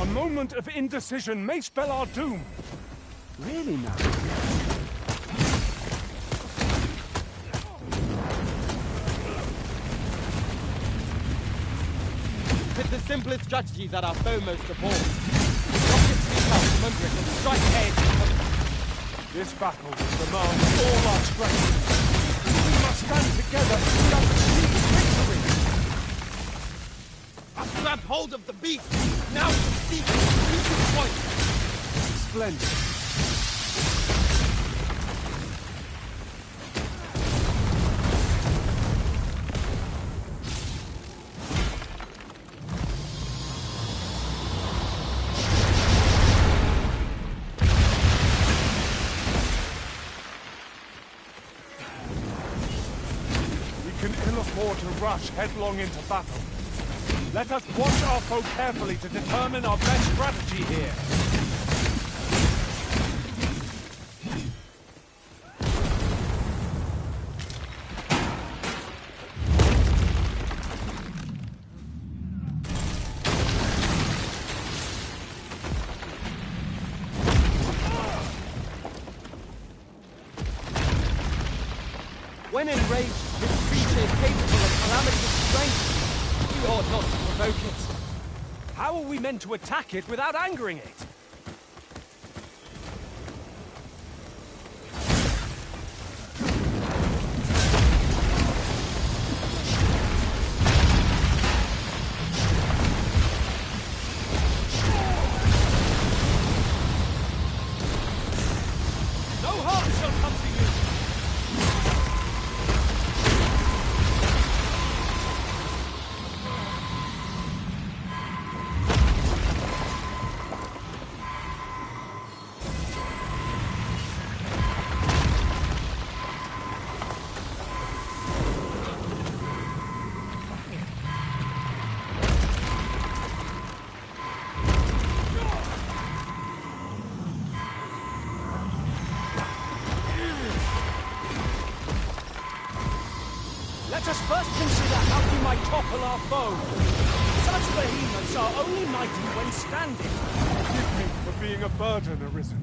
A moment of indecision may spell our doom. Really now? It is the simplest strategy that our foe most abhors. Rockets speak out from under it and strike ahead. This battle will demand all our strength. We must stand together just to seize victory. I've grabbed hold of the beast. Now to seek the weakest point. Splendid. We can ill afford to rush headlong into battle. Let us watch our foe carefully to determine our best strategy here. When enraged, this creature is capable of calamitous strength. We ought not to provoke it. How are we meant to attack it without angering it? No harm shall come to you! Let us first consider how we might topple our foe. Such behemoths are only mighty when standing. Forgive me for being a burden, Arisen.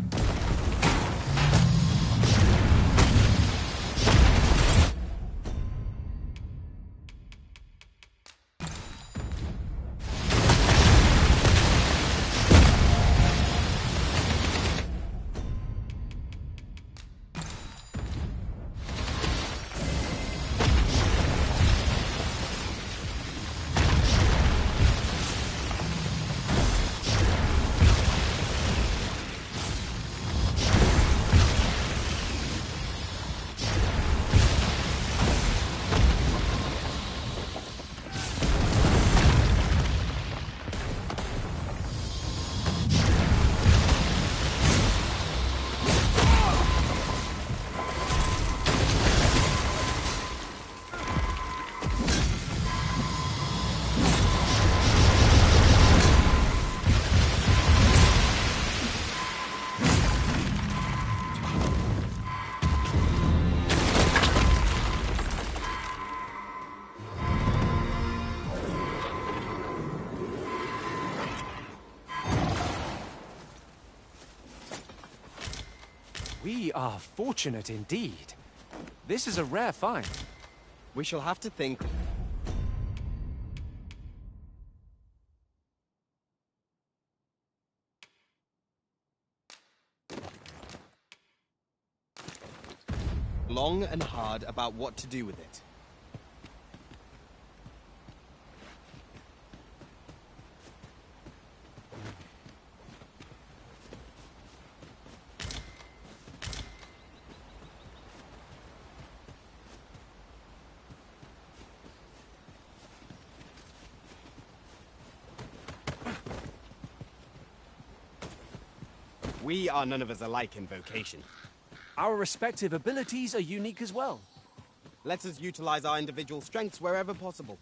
We are fortunate indeed. This is a rare find. We shall have to think. Long and hard about what to do with it. We are none of us alike in vocation. Our respective abilities are unique as well. Let us utilize our individual strengths wherever possible.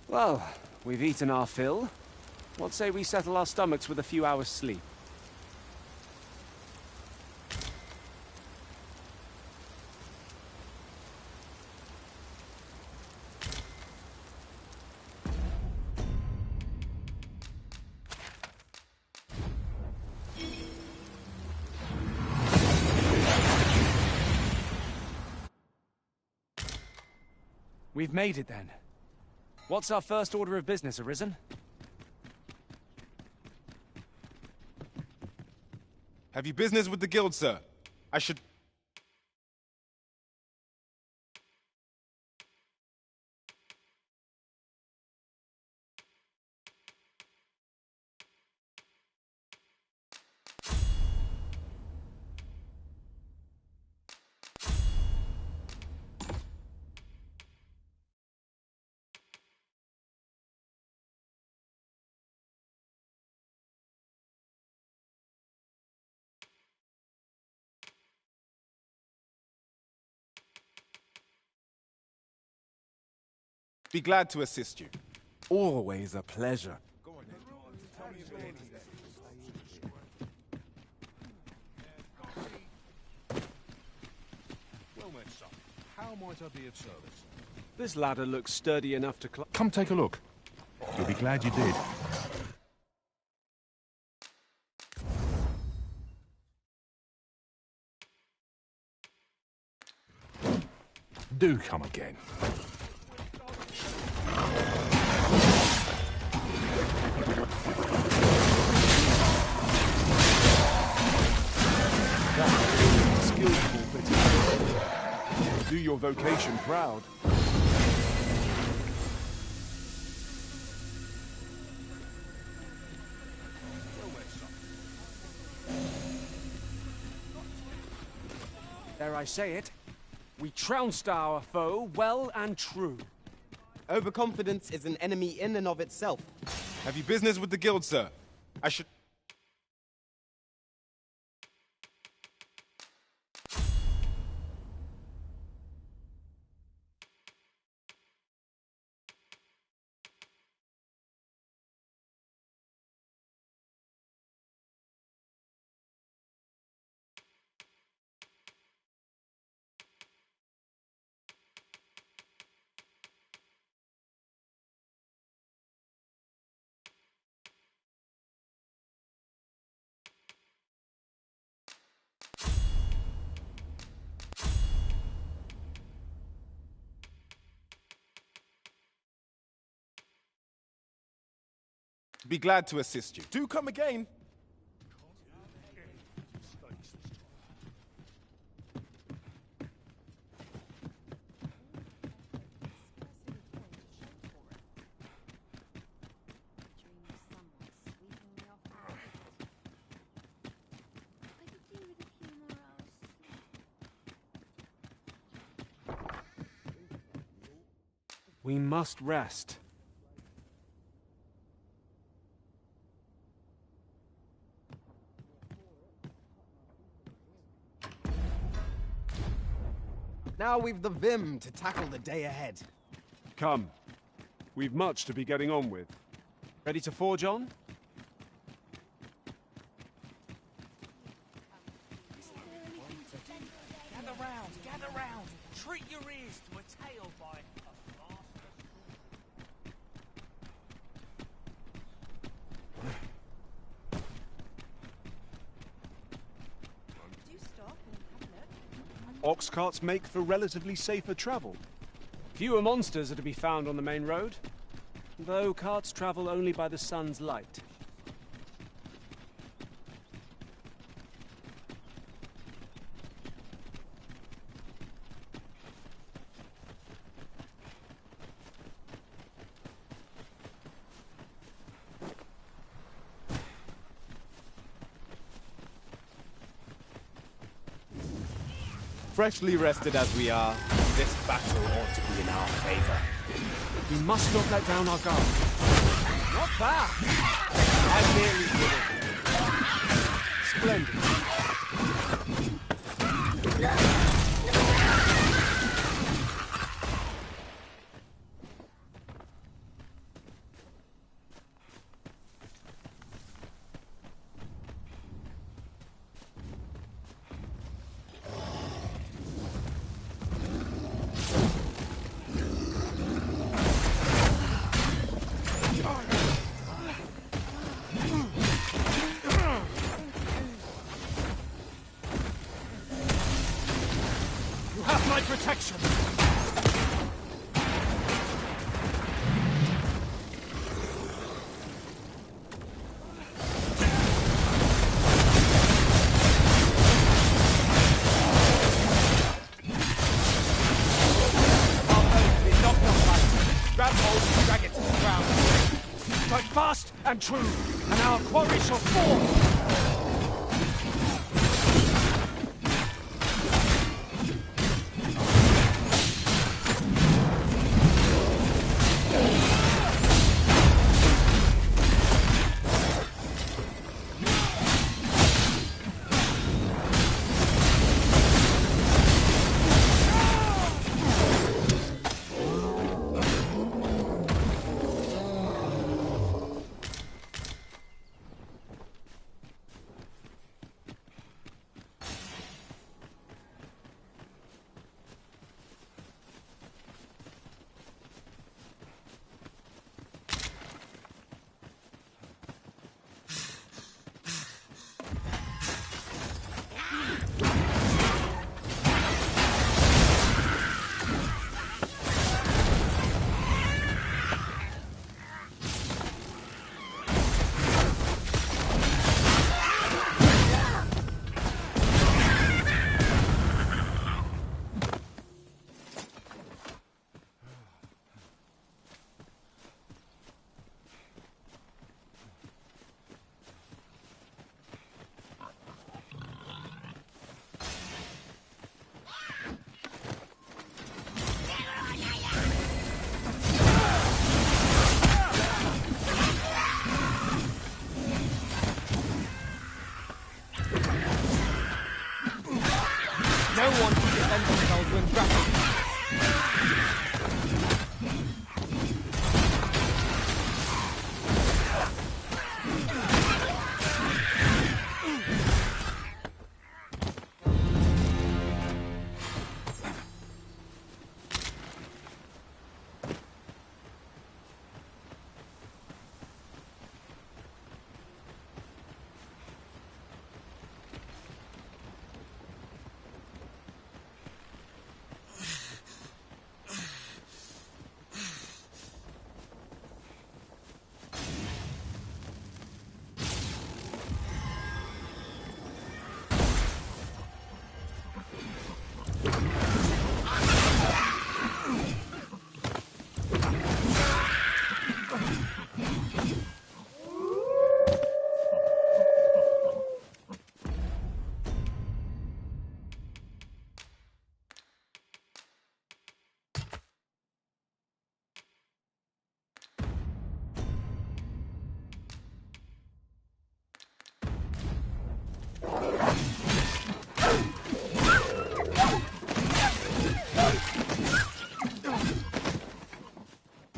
Well, we've eaten our fill. What say we settle our stomachs with a few hours' sleep? We've made it then. What's our first order of business, Arisen? Have you business with the guild, sir? I should... Be glad to assist you. Always a pleasure. Well met, son. How might I be of service? This ladder looks sturdy enough to climb. Come take a look. You'll be glad you did. Do come again. Skillful bit of... Do your vocation proud. Dare I say it? We trounced our foe well and true. Overconfidence is an enemy in and of itself. Have you business with the guild, sir? I should... Be glad to assist you. Do come again. We must rest. Now we've the vim to tackle the day ahead. Come. We've much to be getting on with. Ready to forge on? Gather round, gather round. Treat your ears to a tale by a Ox carts make for relatively safer travel. Fewer monsters are to be found on the main road, though carts travel only by the sun's light. Freshly rested as we are, this battle ought to be in our favor. We must not let down our guard. Not bad! I merely did it. Splendid. my protection! Grab hold and drag it to the ground. Strike fast and true, and our quarry shall fall! No one can defend themselves when grappled.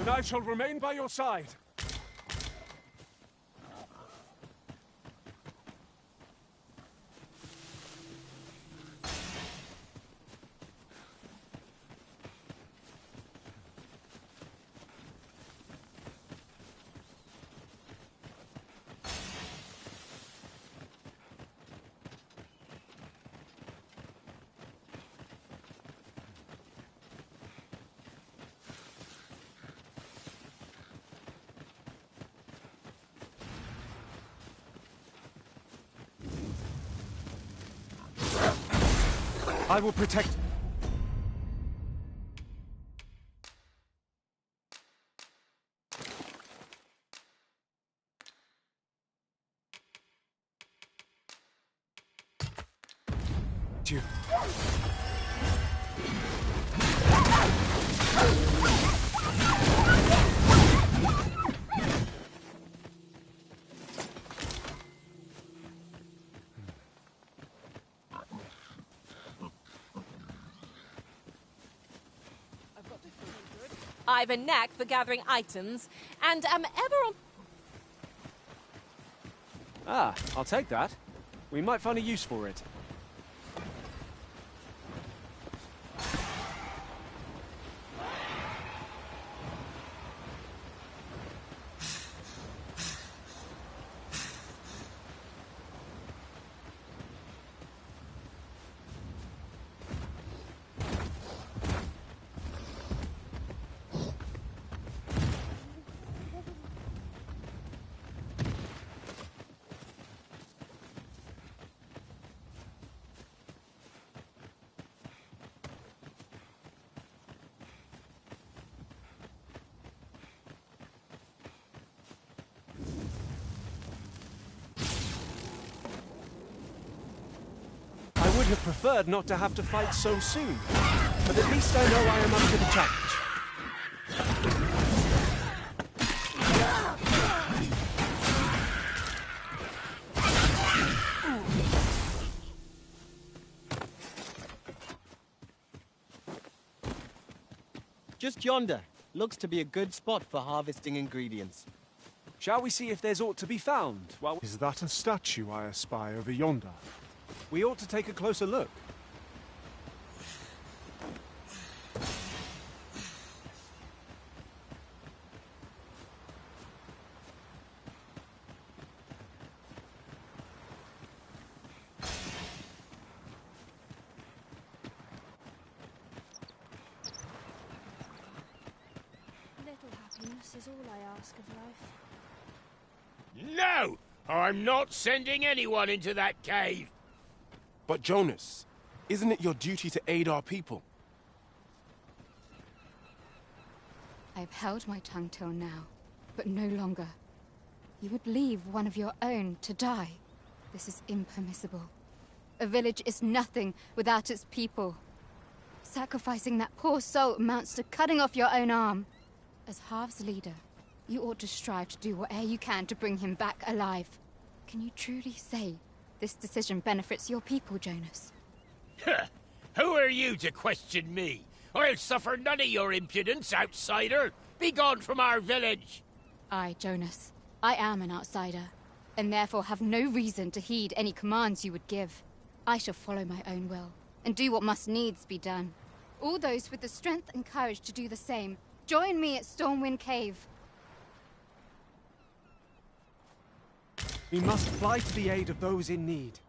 And I shall remain by your side. I will protect... you. I've a knack for gathering items, and am ever on... Ah, I'll take that. We might find a use for it. have preferred not to have to fight so soon, but at least I know I am up to the challenge. Just yonder. Looks to be a good spot for harvesting ingredients. Shall we see if there's aught to be found? Well, Is that a statue I espy over yonder? we ought to take a closer look. Little happiness is all I ask of life. No! I'm not sending anyone into that cave! But Jonas, isn't it your duty to aid our people? I've held my tongue till now, but no longer. You would leave one of your own to die. This is impermissible. A village is nothing without its people. Sacrificing that poor soul amounts to cutting off your own arm. As Half's leader, you ought to strive to do whatever you can to bring him back alive. Can you truly say this decision benefits your people, Jonas? Who are you to question me? I'll suffer none of your impudence, outsider! Be gone from our village! I, Jonas, I am an outsider, and therefore have no reason to heed any commands you would give. I shall follow my own will, and do what must needs be done. All those with the strength and courage to do the same, join me at Stormwind Cave. We must fly to the aid of those in need.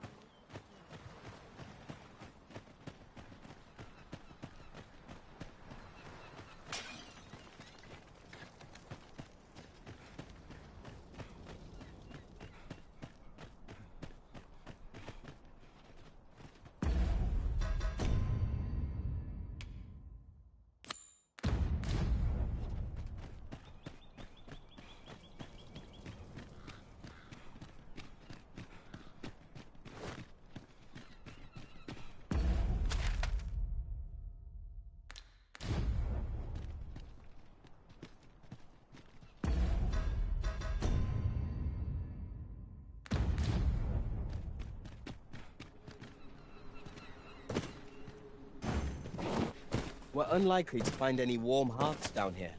We're unlikely to find any warm hearths down here.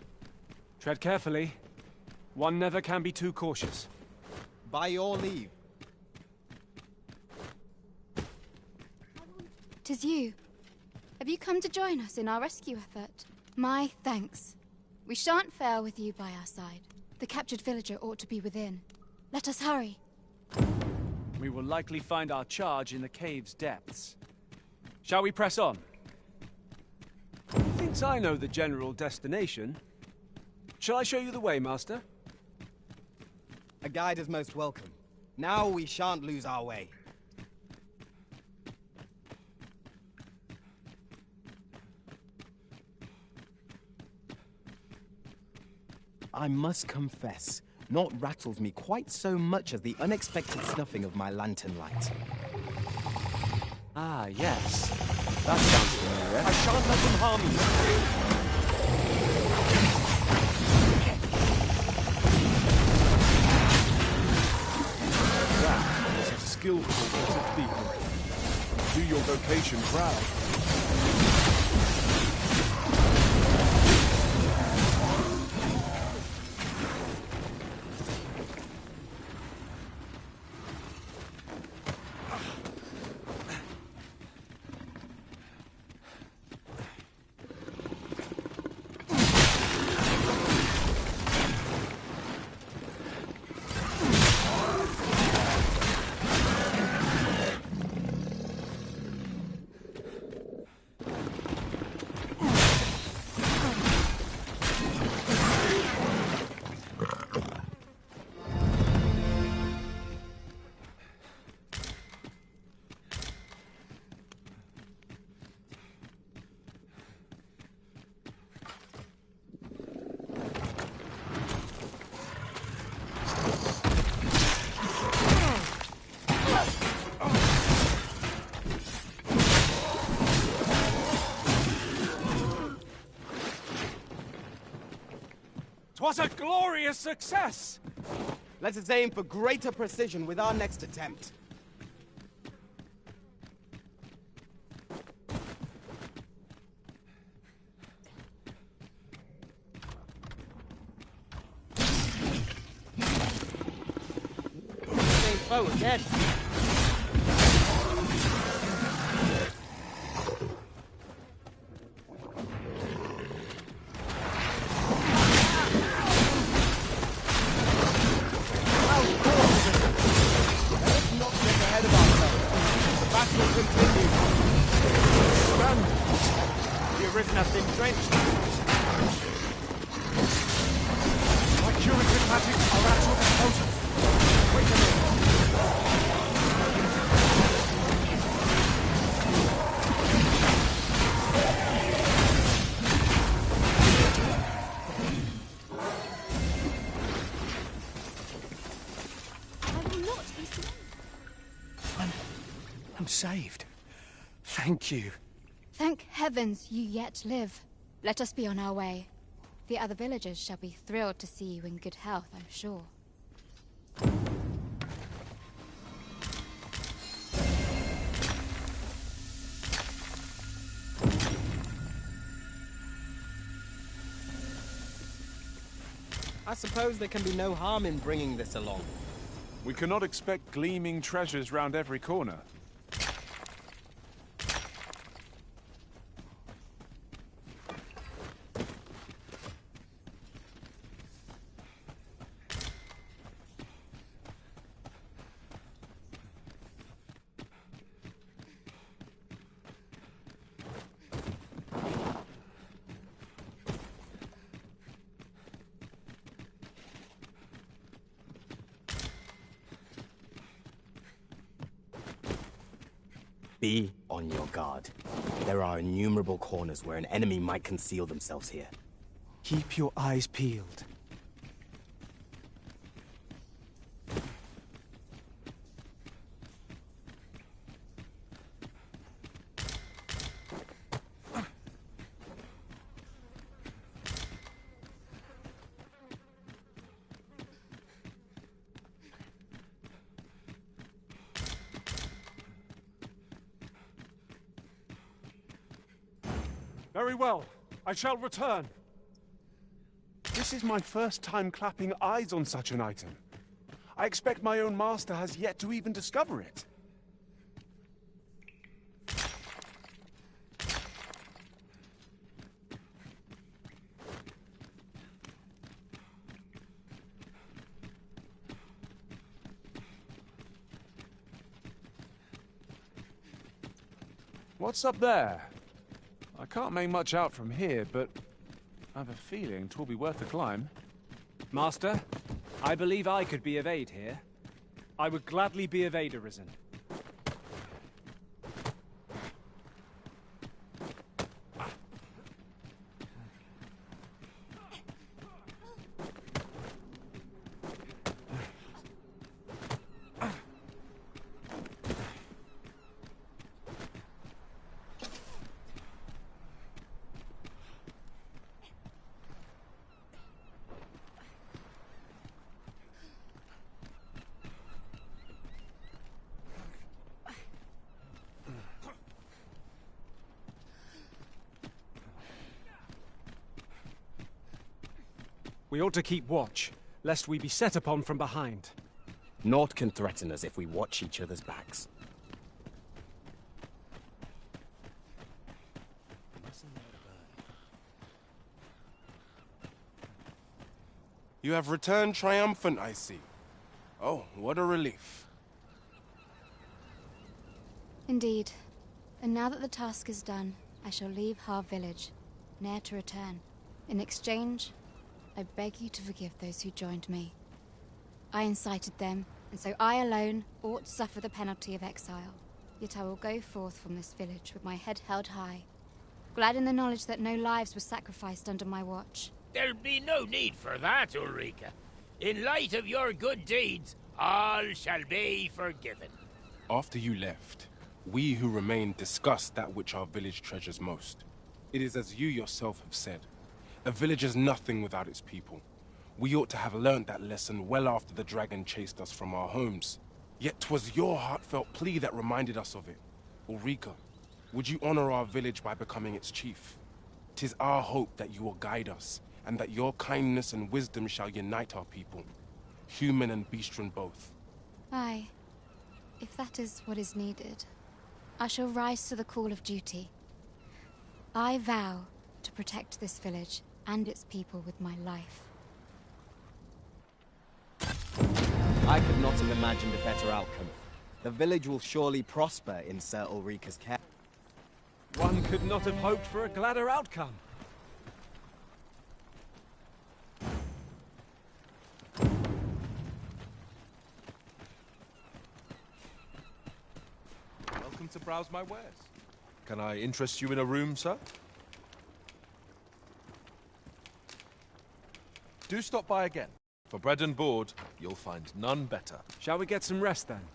Tread carefully. One never can be too cautious. By your leave. 'Tis you. Have you come to join us in our rescue effort? My thanks. We shan't fail with you by our side. The captured villager ought to be within. Let us hurry. We will likely find our charge in the cave's depths. Shall we press on? Thinks I know the general destination. Shall I show you the way, Master? A guide is most welcome. Now we shan't lose our way. I must confess, naught rattles me quite so much as the unexpected snuffing of my lantern light. Ah, yes. That sounds familiar. I shan't let them harm you. That is a skillful bit of people. Do your vocation proud. 'Twas a glorious success! Let us aim for greater precision with our next attempt. Same foe again. I'm saved. Thank you. Thank heavens you yet live. Let us be on our way. The other villagers shall be thrilled to see you in good health, I'm sure. I suppose there can be no harm in bringing this along. We cannot expect gleaming treasures round every corner. Be on your guard. There are innumerable corners where an enemy might conceal themselves here. Keep your eyes peeled. Very well. I shall return. This is my first time clapping eyes on such an item. I expect my own master has yet to even discover it. What's up there? I can't make much out from here, but I have a feeling 'twill be worth the climb. Master, I believe I could be of aid here. I would gladly be of aid, Arisen. We ought to keep watch, lest we be set upon from behind. Naught can threaten us if we watch each other's backs. You have returned triumphant, I see. Oh, what a relief. Indeed. And now that the task is done, I shall leave Har village, ne'er to return. In exchange, I beg you to forgive those who joined me. I incited them, and so I alone ought to suffer the penalty of exile. Yet I will go forth from this village with my head held high, glad in the knowledge that no lives were sacrificed under my watch. There'll be no need for that, Ulrika. In light of your good deeds, all shall be forgiven. After you left, we who remained discussed that which our village treasures most. It is as you yourself have said. A village is nothing without its people. We ought to have learnt that lesson well after the dragon chased us from our homes. Yet 'twas your heartfelt plea that reminded us of it. Ulrika, would you honor our village by becoming its chief? 'Tis our hope that you will guide us, and that your kindness and wisdom shall unite our people, human and beastren both. Aye. If that is what is needed, I shall rise to the call of duty. I vow to protect this village and its people with my life. I could not have imagined a better outcome. The village will surely prosper in Sir Ulrika's care. One could not have hoped for a gladder outcome. Welcome to browse my wares. Can I interest you in a room, sir? Do stop by again. For bread and board, you'll find none better. Shall we get some rest then?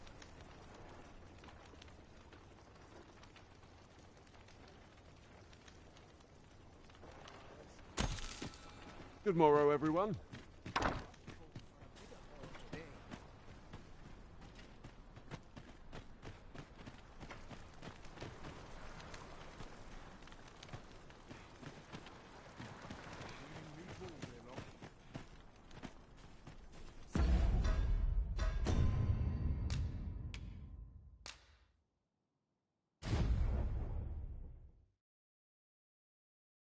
Good morrow, everyone.